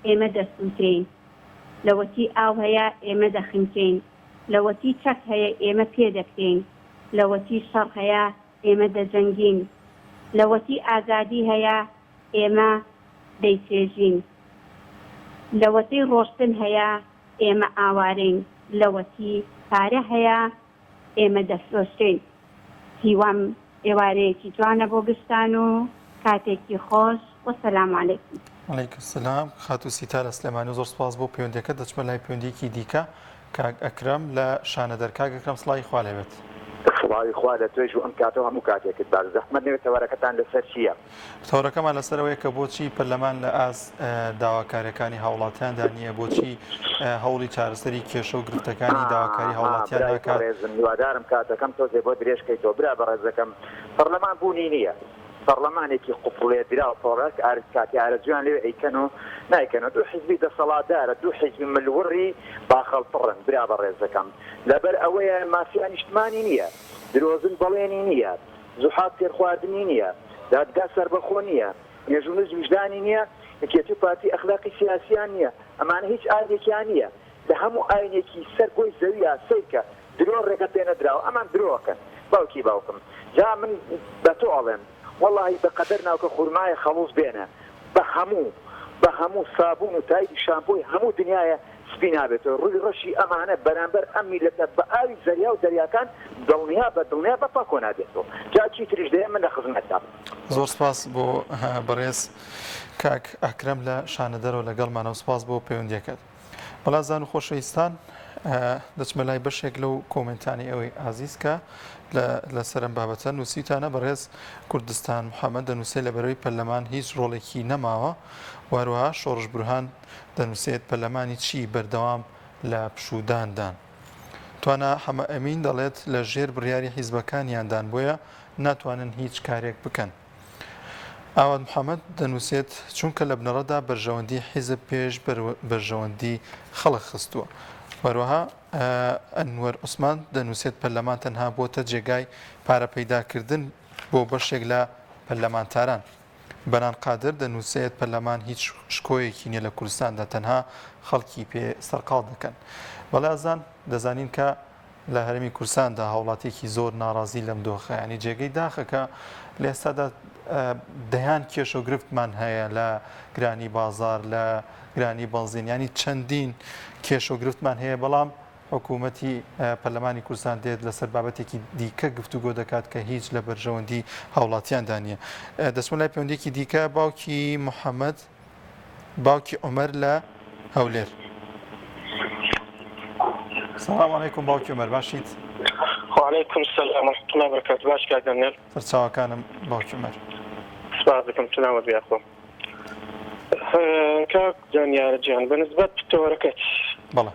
ئێمە دەسووتین لەوەتی ئاو هەیە ئێمە دەخینکەین لەوەتی چەک هەیە ئێمە پێ دەکەین لەوەتی شەڕ هەیە ئێمە دەجەنگین لەوەتی ئازادی هەیە ئێمە دەیچێژین لەوەتی ڕۆشتن هەیە ئێمە ئاوارین لەوەتی پارە هەیە ئێمە دەفرۆشتین هیوام ئێوارەیەکی جوانە بۆ گشتان و کاتێکی خۆش وەسەلام عەلەیکم. عەلەیکم سەلام. خاتو سیتار ئەسلەمانی زۆر سپاس بۆ پەیوەندیەکە. دەچمە لای پەیوەندیەکی دیکە کاک ئەکرەم لە شانەدەر. کاک ئەکرەم سڵاوی خوا لێبێت. سڵاوی خوا لە توێژ و ئەم کاتەوە هەموو کاتێکت باش زەحمەت نەوێت تەوارەکەتان لەسەر چییە؟ تەورەکەمان لەسەرەوەی کە بۆچی پەرلەمان لە ئاز داواکاریەکانی هاوڵاتیاندا نییە بۆچی هەوڵی چارەسەری کێشە و گرفتەکانی داواکاری هاوڵاتیان ناکات. هیوادارم کاتەکەم تۆزێ بۆ درێژکەیتەوە برا بەڕێزەکەم پەرلەمان بوونی نییە پەرلەمانێکی قوفڵێت درا پۆڕک کاتی ئارەجویان لێ ئەیکەن و نایکەنەوە دوو حیزبی دەسەڵاتدارە دوو حیزبی ملوڕی باخەڵپڕن برا بەڕێزەکەم لەبەر ئەوەیە مافیان نیشتمانی نییە درۆزن بەڵێنی نییە زوحات تێرخواردنی نییە دادگا سەربەخۆ نییە نێژونز وجدانی نییە یەکێتی پارتی ئەخلاقی سیاسیان نییە ئەمانە هیچ ئاینێکیان نییە لە هەموو ئاینێکی سەر بۆی زەویە سەیکە درۆ ڕێگە پێنە دراوە ئەمان درۆکەن باوکی باوکم جا من بە تۆ ئەڵێم والله بەقەدەر ناوکە خورمایە خەڵوز بێنە بە هەموو سابوون و تایدی شامپۆی هەموو دنیاە سپی نابێتەوە ڕووی ڕەشی ئەمانە بەرامبەر ئەم میلەتە بە ئاوی زەریا و دەریاکان دڵنیا بە پاکۆ نابێتەوە جا چی تریش دەیە من لە خزمەتدا. زۆر سپاس بۆ بەڕێز کاک ئەکرەم لە شانەدەرەوە لەگەڵمانە و سپاس بۆ پەیوەندیەکەت. بەڵازان و خۆشەویستان دەچمە لای بەشێک لەو کۆمنتانی ئەوەی ئازیز کە لە سەرم بابەتە نووسیتانە بەڕێز کوردستان محەممەد دەنووسێ لە بەرەوەی پەرلەمان هیچ ڕۆڵێکی نەماوە واروها شۆڕش بورهان دەنووسێت پەرلەمانی چی بەردەوام لە پشوداندان توانە حەمە ئەمین دەڵێت لە ژێر بڕیاری حیزبەکانیاندان بۆیە ناتوانن هیچ کارێک بکەن. ئاواد محەممەد دەنووسێت چونکە لە بنەڕەدا بەرژەوەندی حیزب پێش بەرژەوەندی خەڵک خستووە. وەروەها ئەنوەر عوسمان دەنووسێت پەرلەمان تەنها بۆتە جێگای پارە پەیداکردن بۆ بەشێک لە پەرلەمانتاران. بەنان قادر دەنووسێت پەرلەمان هیچ شکۆیەکی نیە لە کوردستاندا تەنها خەڵکی پێ سەرقاڵ دەکەن. بەڵازان دەزانین کە لە هەرمی کوردستاندا هاوڵاتێکی زۆر ناڕازی لەم دۆخە ینی جێگەی داخەکە لە ئێستادا دەیان کێش و گرفتمان هەیە لە گرانی بازار لە گرانی بەنزین ینی چەندین کێش و گرفتمان هەیە بەڵام حکوومەتی پەرلەمانی کوردستان دێت لەسەر بابەتێکی دیکە گفتوگۆ دەکات کە هیچ لە بەرژەوەندی هاوڵاتیاندا نیە. دەچمە لای پەیوەندیەکی دیکە باوکی محەممەد باوکی عومەر لە هەولێر. سلام علیکم باوکی عومەر باشیت؟ وعلیکم السلام ورحمة الله وبركاته باش کاکەنێر سەرچاوەکانم باوکی عومەر. سپاس دەکەم سلامت بیاخۆ. کاک جانیارە گیان بەنسبەت پتۆرەکەت بەڵێ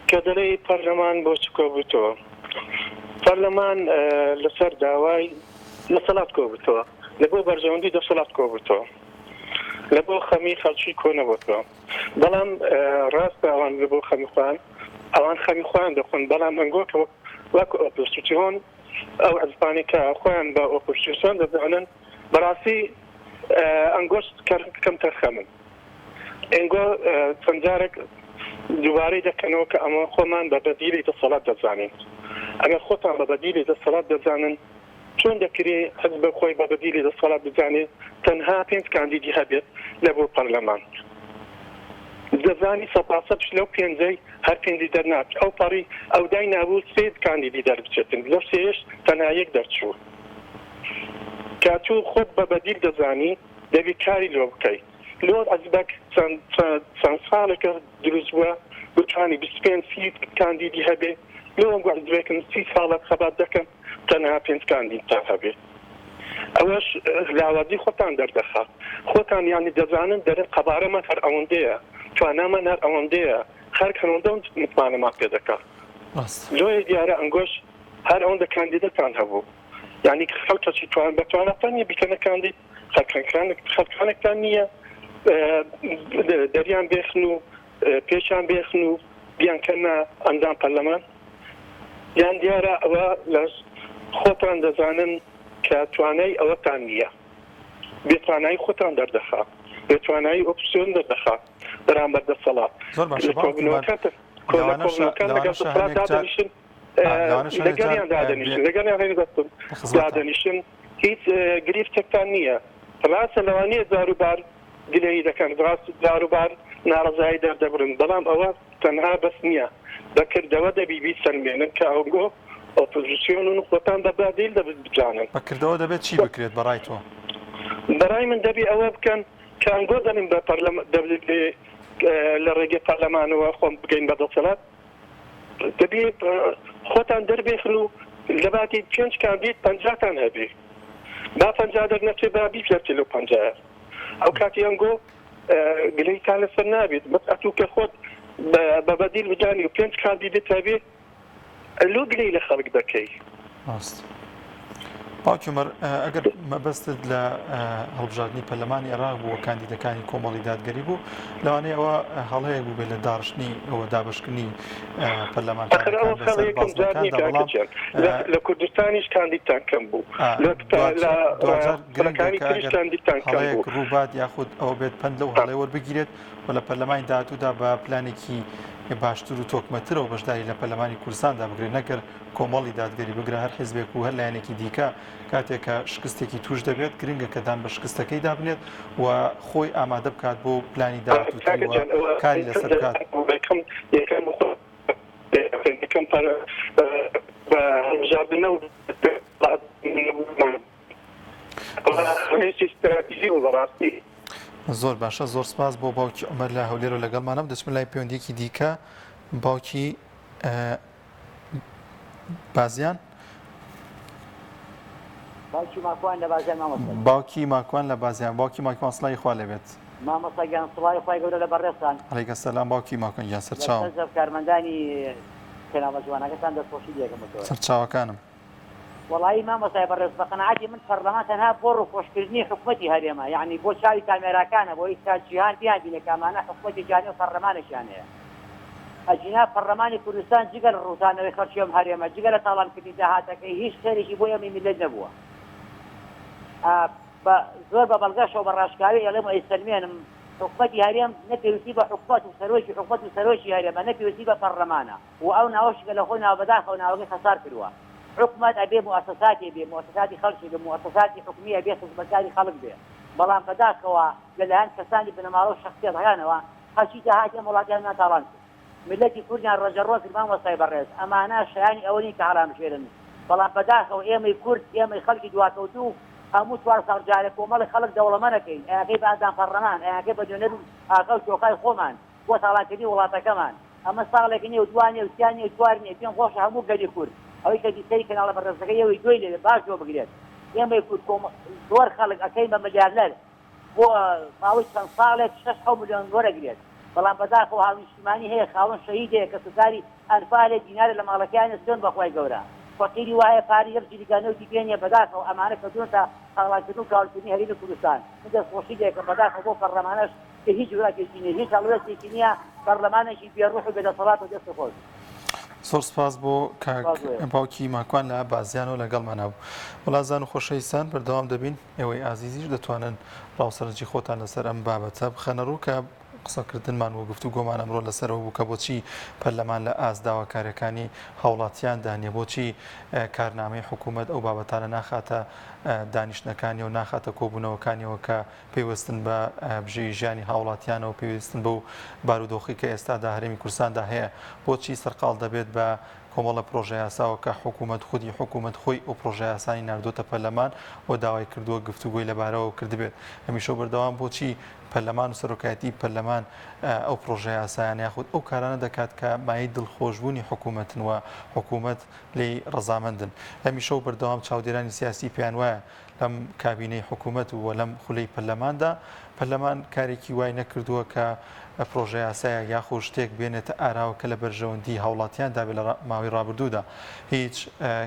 کە دەڵێی پەرلەمان بۆ چ کۆبووتەوە پەرلەمان لەسەر داوای دەسەڵات کۆبووتەوە لە بۆ بەرژەوەندی دەسەڵات کۆبووتەوە لە بۆ خەمی خەڵکی کۆ نەبووتەوە بەڵام ڕاستە ئەوان لە بۆ خەمی خوان ئەوان خەمی خوان دەخۆن بەڵام ئەنگۆکە وەکو ئۆپۆزیسیۆن ئەو حزبانی کە خۆیان بە ئۆپۆزیسیۆن دەزانن بەڕاستی ئەنگۆشت کەم تەرخەمن ئەنگۆ چەند جارێک دووبارەی دەکەنەوە کە ئەمە خۆمان بە بەدیلی دەسەڵات دەزانین ئەگەر خۆتان بە بەدیلی دەسەڵات دەزانن چۆن دەکرێت حزب خۆی بە بەدیلی دەسەڵات بزانێت تەنها 5 کاندیدی هەبێت لە بۆ پەرلەمان دەزانی سەپاسەت لەو 5 هەر 5 دەرنات ئەو پەڕی ئەو دای نابوو 3 کاندیدی دەربچێتن لەو 3 تەنها 1 دەرچوو کاتوو خۆت بە بەدیل دەزانی دەبی کاری لۆ بکەیت لۆ عەزبەک چەند ساڵێکە دروست بووە بتوانی 25 کاندیدی هەبێ لۆ عەزبەکن 30 ساڵە خەبات دەکەم تەنها 5 کاندید تا هەبێ ئەوەش لاوازی خۆتان دەردەخات خۆتان یانی دەزانن دەرێت قەبارەمان هەر ئەوەندەیە توانامان هەر ئەوەندەیە خەرک هەرەوەندە متمانەمان پێ دەکات لۆی دیارە ئەنگۆش هەر ئەوەندە کاندیدەتان هەبوو یعنی خەڵکەی توان بەتوانەتانی بیکەنە کاندید خەڵکانێکتان نییە دەریان بێخن و پێشان بێخن و بیانکەنە ئەندام پەرلەمان یان دیارە ئەوە لە خۆتان دەزانن کە توانای ئەوەتان نییە بێتوانایی خۆتان دەردەخات بێتوانایی ئۆپسیۆن دەردەخات بەرامبەر دەسەڵات کۆمەڵەکان لەگەڵ دەسەڵات دادەنیشن لەگەڵیان دادەنیشن هیچ گریفتێکتان نییە ڕاستە لەوانەیە جاروبار گلەیی دەکەن ڕاست جاروبار ناڕزایی دەردەبرن بەڵام ئەوە تەنها بەس نییە بەکردەوە دەبی سەرمێنن کە ئەوگۆ ئۆپۆزیسیۆن و خۆتان بەبادیل دەبێت بجانن بەکردەوە دەبێت چی بکرێت بەڕای تۆ بەڕای من دەبی ئەوە بکەن کە ئەنگۆ دەنین بە لە ڕێگەی پەرلەمانەوە خۆم بگەین بە دەسەڵات دەبی خۆتان دەربێخن و لە باتی 5 کاندید 50تان هەبێ با 50 دەرنەچێ با بیفێرچێ لەو 50 ئەو کاتی ئەنگۆ گلەیتان لەسەر نابێت ئەتوو کە خۆت بە بەدیل بجانی و 5 کاندیدت هەبێ لۆ گلەی لە خەڵک دەکەی باوکی عومەر ئەگەر مەبەستت لە هەڵبژاردننی پەرلەمانی عێراق بووە کاندیدەکانی کۆمەڵی دادگەری بوو لەوانەیە ئەوە هەڵەیەک بوو بێت لە داڕشتنی ئەوە دابشکردنی لە کوردستانیش کاندیدتان کەم بوو هەڵەیەک ڕووبات یاخود ئەوە بێت پند لەو هەڵەیە وەربگیرێت و لە پەرلەمانی داهاتوودا بە پلانێکی باشتر و تۆکمەترەوە بەشداری لە پەرلەمانی کوردستاندا بگرێت نەکەر کۆمەڵی دادگەری بگرە هەر حیزبێک و هەر لایەنێکی دیکە کاتێکە شکستێکی توش دەبێت گرنگە کە دان بە شکستەکەی دابنێت و خۆی ئامادە بکات بۆ پلانی داهاتووتی و کاری لەسەر بکات زۆر باشە زۆر سپاس بۆ باوکی عومەر لە هەولێر و لەگەڵمانە دەچمە لای پەیوەندیەکی دیکە باوکی بازیان باوکی ماکوان لە بازیان مامۆستا باوکی ماکوان لە بازیان باوکی ماکوان سڵای خوا لەبێت مامۆستا گیان سڵای خوای گەورە لە بەڕێستان عەلەیکە سەلام باوکی ماکوان گیان سەرچاو کارمەندانی کەناڵە جوانەکەتان دەستخۆشی دێکەمەوە سەرچاوەکانم وڵایی مامۆستای بەڕێز بە قەنەعەتی من پەرلەمان تەنها بۆ ڕووخۆشکردنی حکوومەتی هەرێمە یعنی بۆ چاوی کامێراکانە بۆ ئیستا جیهان بیان بینێ کامانە حکوومەتی جیهانی و پەرلەمانێکیان هەیە ئەجینا پەرلەمانی کوردستان جگەل ڕووتانەوەی خەڵکیەم هەرێمە جگە لە تاڵانکردنی داهاتەکەی هیچ خێرێکی بۆ ئەمی میلەت نەبووە زۆر بە بەڵگەشەوە بە ڕاشکاوی ئەڵێم ئەیسەلمێنم حکوومەتی هەرێم نەپێویستی بە حکوومەت و سەرۆکی حکوومەت و سەرۆکی هەرێمە نەپێویستی بە پەرلەمانە و ئەو ناوەشکە لە خۆی ناوبەداخە و ناوەکەی خەسار کردووە حکوومەت ئەبێ مؤسساتی بێ مؤسساتی خەڵکی بێ مؤسساتی حکومی ئەبێ خزمەتکاری خەڵک بێ بەڵام بەداخەوە لەلایەن کەسانی بنەماڵە و شەخصیەتەکانەوە خەڵکی داهاتی ئەم وڵاتیان ناتاڵان کرد ملەتی کوردیان ڕۆژەڕۆ کرد مامۆستای بەڕێز ئەمانە شایانی ئەوەی کە هەڵامژێرن بەڵام بەداخەوە ئێمەی کورد ئێمەی خەڵکی دواتەوتوو هەموو چوار ساڵ جارێ کۆمەڵی خەڵک دەوڵەمەنەکەین ئاگەی بە ئەندام پەرلەمان ئاگەی بە دوێنەر و ئاکە و چۆکای خۆمان بۆ تاڵانکردنی وڵاتەکەمان ئەمە ساڵێکی نیە و دوانیە و سیانیە و چوار نیە پێم خۆشە هەموو گەلی کورد ئەوەی کە دیسەی کەناڵە بەڕێزەکەی ئەوەی دوای لێ باشەوە بگرێت ئێمەی کورد زۆر خەڵک ئەەکەین بە ملیاردەر بۆ ماوەی چەند ساڵێک 6 ملیۆن وەرەگرێت بەڵام بەداخەوە هاویشتمانی هەیە خاوەن شەهیدەیە کە سوکاری ئەنفالێ دینارە لە ماڵەکەیانە سوێن بەخوای گەورە فەقیری وایە پاری یەک جلیگانە و دیپێنیە بەداخەوە ئەمانە کەدوونەتە هەڵاکردن و کاڵکردنی هەرێمی کوردستان من دەستخۆشی دەیە کە بەداخەوە بۆ پەرلەمانەش کە هیچ وڵاتێکی نییە هیچ هەڵوێستێکی نییە پەرلەمانێکی بێڕوح و بێدەسەڵات و دەستی خۆش زۆر سپاس بۆ باوکی ماکوان لە بازیان و لەگەڵمانە بوو وڵازان و خۆشەویستان بەردەوام دەبین ئێوەی ئازیزیش دەتوانن ڕاوسەرنجی خۆتان لەسەر ئەم بابەتە بخەنە ڕوو کە قسەکردنمان و گفتوگۆمان ئەمڕۆ لەسەرەوە بوو کە بۆچی پەرلەمان لە ئازداواکاریەکانی هاوڵاتیان دانیە بۆچی کارنامەی حکوومەت ئەو بابەتانە ناخاتە دانیشتەکانی و ناخاتە کۆبوونەوەکانیەوە کە پێوەستن بە بژێی ژیانی هاوڵاتیانە و پێویستن بەو بارودۆخی کە ئێستادا هەرێمی کوردستاندا هەیە بۆچی سەرقاڵ دەبێت بە کۆمەڵە پرۆژە یاساوە کە حکوومەت خودی حکوومەت خۆی ئەو پرۆژە یاسانی نردۆتە پەرلەمان و داوای کردووە گفتوگۆی لەبارەوە کردبێت هەمیشە بەردەوام بۆچی پەرلەمان و سەرۆکایەتی پەرلەمان ئەو پرۆژەیە یاسایان یاخود ئەو کارانە دەکات کە مای دڵخۆشبوونی حکوومەتن و حکوومەت لی ڕەزامەندن هەمیشە و بەردەوام چاودێرانی سیاسی پێیان وایە لەم کابینەی حکوومەت و لەم خولەی پەرلەماندا پەرلەمان کارێکی وای نەکردووە کە پرۆژە یاسایە یاخۆ شتێک بێنێتە ئاراوە کە لە بەرژەوەندی هاوڵاتیاندا بێت لە ماوەی ڕابردوودا هیچ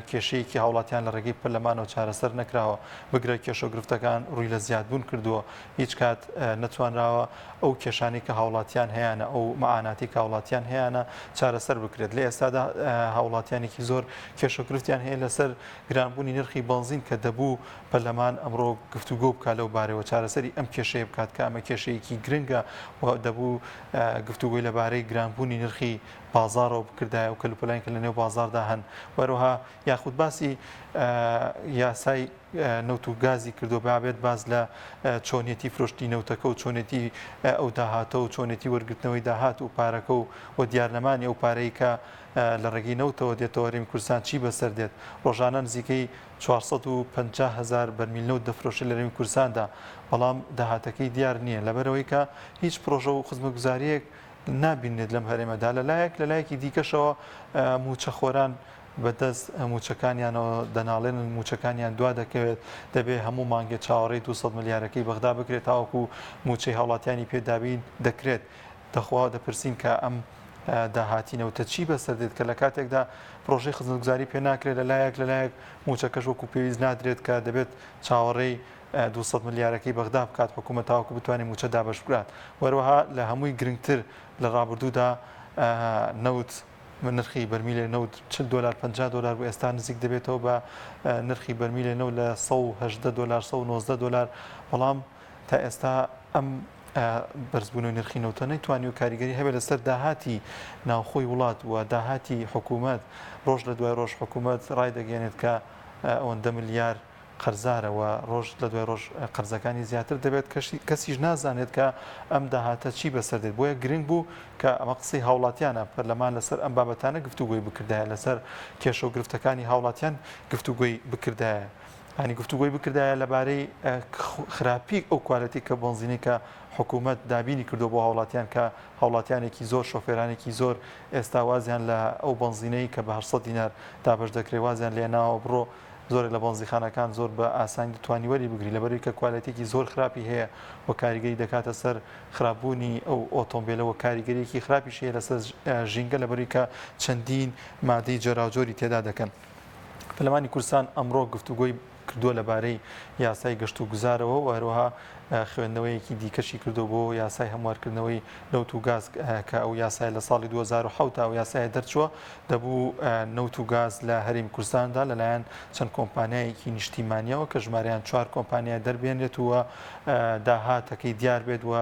کێشەیەکی هاوڵاتیان لە ڕێگەی پەرلەمانەوە چارەسەر نەکراوە بگرە کێشە گرفتەکان ڕووی لە زیادبوون کردووە هیچ کات نەتوانراوە ئەو کێشانی کە هاوڵاتیان هەیەە ئەو مەعاناتی کە هاوڵاتیان هەیەە چارەسەر بکرێت لە ئێستادا هاوڵاتیانێکی زۆر کێشەگرفتیان هەیە لەسەر گرانبوونی نرخی بنزین کە دەبوو پەرلەمان ئەمڕۆ گفتوگۆ بکات لەو بارەوە چارەسەری ئەم کێشەیە بکات کە ئەمە کێشەیەکی گرنگە و دەبوو گفتوگۆی لەبارەی گرانبوونی نرخی بازارەوە بکردایە و کەلوپەلایان کە لە نێو بازاردا هەن وەروها یاخود باسی یاسای نەوت و گازی کردو بابێت باز لە چۆنیەتی فرۆشتی نەوتەکە و چۆنێتی ئەو داهاتە و چۆنێتی وەرگرتنەوەی داهات و پارەکە و دیارنەمانی ئەو پارەی کە لە ڕێگەی نەوتەوە دێتەوە هەرێمی کوردستان چی بەسەر دێت ڕۆژانە نزیکەی 450,000 بەرمیل نەوت دەفرۆشێت لە هەرێمی کوردستاندا بەڵام داهاتەکەی دیار نییە لەبەرەوەی کە هیچ پرۆژە و خزمەتگوزاریەک نابینێت لەم هەرێمەدا لەلایەکی دیکەشەوە موچەخۆران بەدەست موچەکانیانەوە دەناڵێن موچەکانیان دوا دەکەوێت دەبێت هەموو مانگێ چاوەڕێی 200 ملیارەکەی بەغدا بکرێت تاوەکو موچەی هاوڵاتیانی پێدابین دەکرێت دەخوا دەپرسین کە ئەم داهاتینەوتە چی بەسەر دێت کە لە کاتێکدا پرۆژەی خزمەتگوزاری پێ ناکرێت لەلایەک موچەکەش وەکو پێویست نادرێت کە دەبێت چاوەڕێی 200 ملیارەکەی بەغدا بکات حکوومەت تاوەکو بتوانێت موچە دابەش بکات وەروەها لە هەمووی گرنگتر لە ڕابردوودا نەوت نرخی بەرمیلێ نەوت $40 بۆ ئێستا نزیک دەبێتەوە بە نرخی بەرمیلێ نەوت لە $118 $119 بەڵام تا ئێستا ئەم بەرزبوونەوەی نرخی نەوتە نەیتوانی و کاریگەری هەبێت لەسەر داهاتی ناوخۆی وڵات و داهاتی حکوومەت ڕۆژ لە دوای ڕۆژ حکوومەت ڕای دەگەێنێت کە ئەوەندە ملیار قەرزارەوە ڕۆژ لە دوای ڕۆژ قەرزەکانی زیاتر دەبێت کەسیش نازانێت کە ئەم داهاتە چی بەسەر دێت بۆیە گرنگ بوو کە ئەمە قسەی هاوڵاتیانە پەرلەمان لەسەر ئەم بابەتانە گفتوگۆی بکردایە لەسەر کێشە و گرفتەکانی هاوڵاتیان گفتوگۆی بکردایە ینی گفتوگۆی بکردایە لەبارەی خراپی ئەو کوالەتی کە بنزینی کە حکوومەت دابینی کردو بۆ هاوڵاتیان کە هاوڵاتیانێکی زۆر شۆفێرانێکی زۆر ئێستا وازیان لە ئەو بنزینەی کە بە 800 دینار دابش دەکرێت وازیان لێناوە بڕۆ زۆر لە بنزیخانەکان زۆر بە ئاسانی دەتوانی وەری بگری لەبەری کە کوالەتێکی زۆر خراپی هەیە و کاریگەری دەکاتە سەر خراپبوونی ئەو ئۆتۆمبیلەوە کاریگەریەکی خراپیش هەیە لەسەر ژینگە لەبەری کە چەندین مادەی جۆراوجۆری تێدا دەکەن پەرلەمانی کوردستان ئەمڕۆ گفتوگۆی کردووە لەبارەی یاسای گەشت و گوزارەوە و هەروەها خوێندنەوەیەکی دیکەشی کردو بۆ یاسای هەموارکردنەوەی نەوت و گاز کە ئەو یاسای لە ساڵی 2007 ئەو یاسای دەرچووە دەبوو نەوت و گاز لە هەرێمی کوردستاندا لەلایەن چەند کۆمپانیایەکی نیشتیمانیەوە کە ژمارەیان 4 کۆمپانیا دەربێنرێت وە داهاتەکەی دیار بێت وە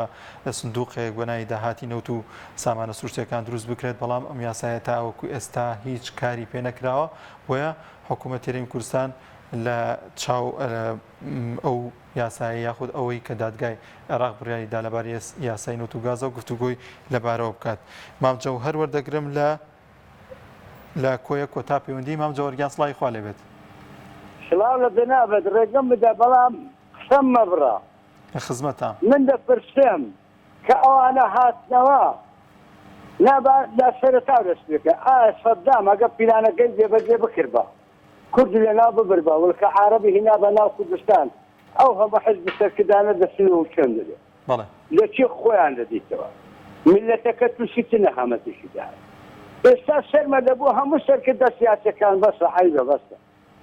سندوقێک بەناوی داهاتی نەوت و سامانە سروشتەکان دروست بکرێت بەڵام ئەم یاسایە تاوەکو ئێستا هیچ کاری پێ نەکراوە بۆیە حکوومەت هەرێمی کوردستان لە چاو ئەو یاسایی یاخود ئەوەی کە دادگای عێراق بڕیاریدا لەبارەی یاسای نەوت و گازە و گفتوگۆی لەبارەوە بکات مامجەوهەر وەردەگرم لە کۆیە کۆتا پەیوەندی مامجەوهەریان سڵای خوا لێبێت سڵاو لە بنابێت ڕێگەم بدە بەڵام قسەم مەبڕە خزمەتە من دەپرسێم کە ئەوانە هاتنەوە نابا لە سەرەتا دەست بکە ئایا سەدام ئەگە پیلانەکەی جێبەجێ بکردبە کورد لە ناو ببربە وڵکە عەرەبی هینا بە ناو کوردستان ئەو هەموو حزب سەرکردانە دەستنەوە چۆن دەبێت لە چی خۆیان دەدیتەوە میلەتەکە تووشی چ نەهامەتیشیدا ئێستا سەرمە دەبوو هەموو سەرکردە سیاسەکان بەسە عیبە بەسە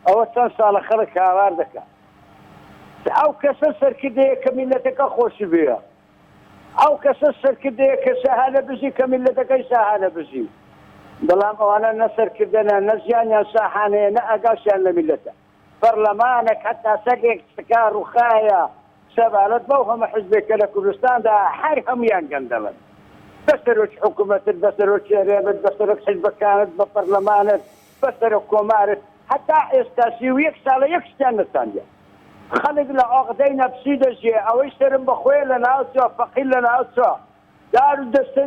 ئەوە چەند ساڵە خەڵک هاوار دەکات ئەو کەسە سەرکردەیە کە میلەتەکە خۆشی بێە ئەو کەسە سەرکردەیە کە سەهالە بژی کە میلەتەکەی سەهالە بژی بەڵام ئەوانە نەسەرکردنە نەزیانیان ساحانەیە نە ئەگاشیان لە میلەتە پەرلەمانێک هەتا سەگێک سکا ڕووخایە سەبارەت بەو هەمە حزبێکە لە کوردستاندا هەر هەمویان گەندەڵن بەسەرۆک حکوومەتت بەسەرۆک هێرێمت بەسەرۆک حزبەکانت بە پەرلەمانت بەسەرۆک کۆمارت هەتا ئێستا 31 ساڵە یەک شتیان نەساندیە خەڵک لە عەقدەی نەفسی دەژێ ئەوەی سرم بەخۆی لە ناوچۆ فەقیر لە ناوچۆ دار و دەستە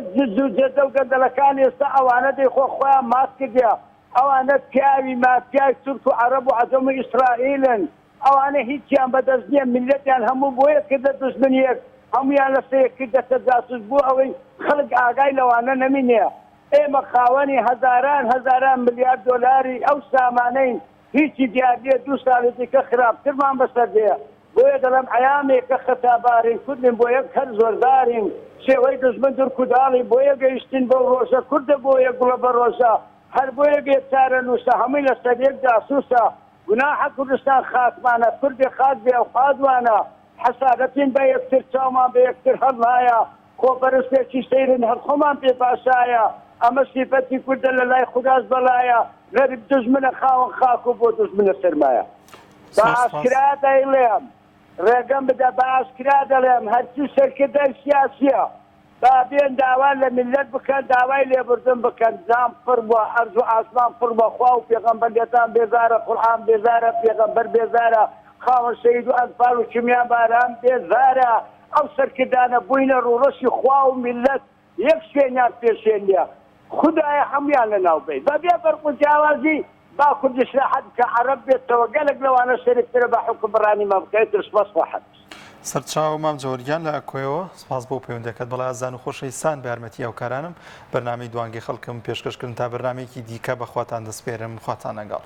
جێدە و گەندەلەکان ئێستا ئەوانە دەیخۆ خۆیان ماس کردیا ئەوانە پیاوی مافیای تورک و عەرەب و عەجەم و ئیسرائیلن ئەوانە هیچیان بەدەست نییە میلەتیان هەموو بۆیە کردە دوژمنیەک هەمویان لەسەر کردەتە جاسوس بوو ئەوەی خەڵک ئاگای لەوانە نەمینێ ئێمە خاوەنی هەزاران ملیار دۆلاری ئەو سامانەین هیچی دیاریە 2 ساڵێکی کە خراپترمان بەسەر دێ بۆیە دەڵێم ئەیامێکە خەتابارین کوردین بۆ یەک هەر زۆردارین شێوەی دژمن درکوداڵی بۆیە گەیشتین بۆ ڕۆژە کوردە بۆیە گوڵە بە ڕۆژە هەر بۆیە گێتارە نووسە هەمووی لەسەر یەک جاسووسە گوناحە کوردستان خاتمانە کوردی خات بێ و خادوانە حەسادەتین بە یەکتر چاومان بە یەکتر هەڵایە خۆپەرستێکی سەیرن هەر خۆمان پێ باشایە ئەمە سیفەتی کوردە لە لای خوداش بەلایە غەریب دژمنە خاوەن خاک و بۆ دژمنە سەرمایە بە ئاسکرا دەیڵێم ڕێگەم بدە بە ئاسکرا دەڵێم هەرچی سەرکردەی سیاسیە با بێن داوا لە ملت بکەن داوای لێبوردن بکەن زام پڕ بووە ئەرز و ئاسمان پڕ بە خوا و پێغەمبەرێتان بێزارە قورئان بێزارە پێغەمبەر بێزارە خاوەن سەید و ئەنفال و کیمیان باران بێزارە ئەو سەرکردانە بووینە ڕوڕەشی خوا و ملت یەک شوێنیان پێشێنیە خدایە هەمویان لەناو بێت بە بێ فەرق و جیاوازی با کوردیش راحت بکە عەرەب بێتەوە گەلێک لەوانە شەریکترە بە حوکمڕانیمان بکەیت سپاس خواحەت سەرچاو مام جۆریان لە کۆیەوە سپاس بۆ پەیوەندەکەت بەڵای ئازان و خۆشەویستان بە یارمەتی هاوکارانم بەرنامەی دوانگەی خەڵکم پێشکەشکردن تا بەرنامەیەکی دیکە بەخواتان دەسپێرم خواتان لەگەڵ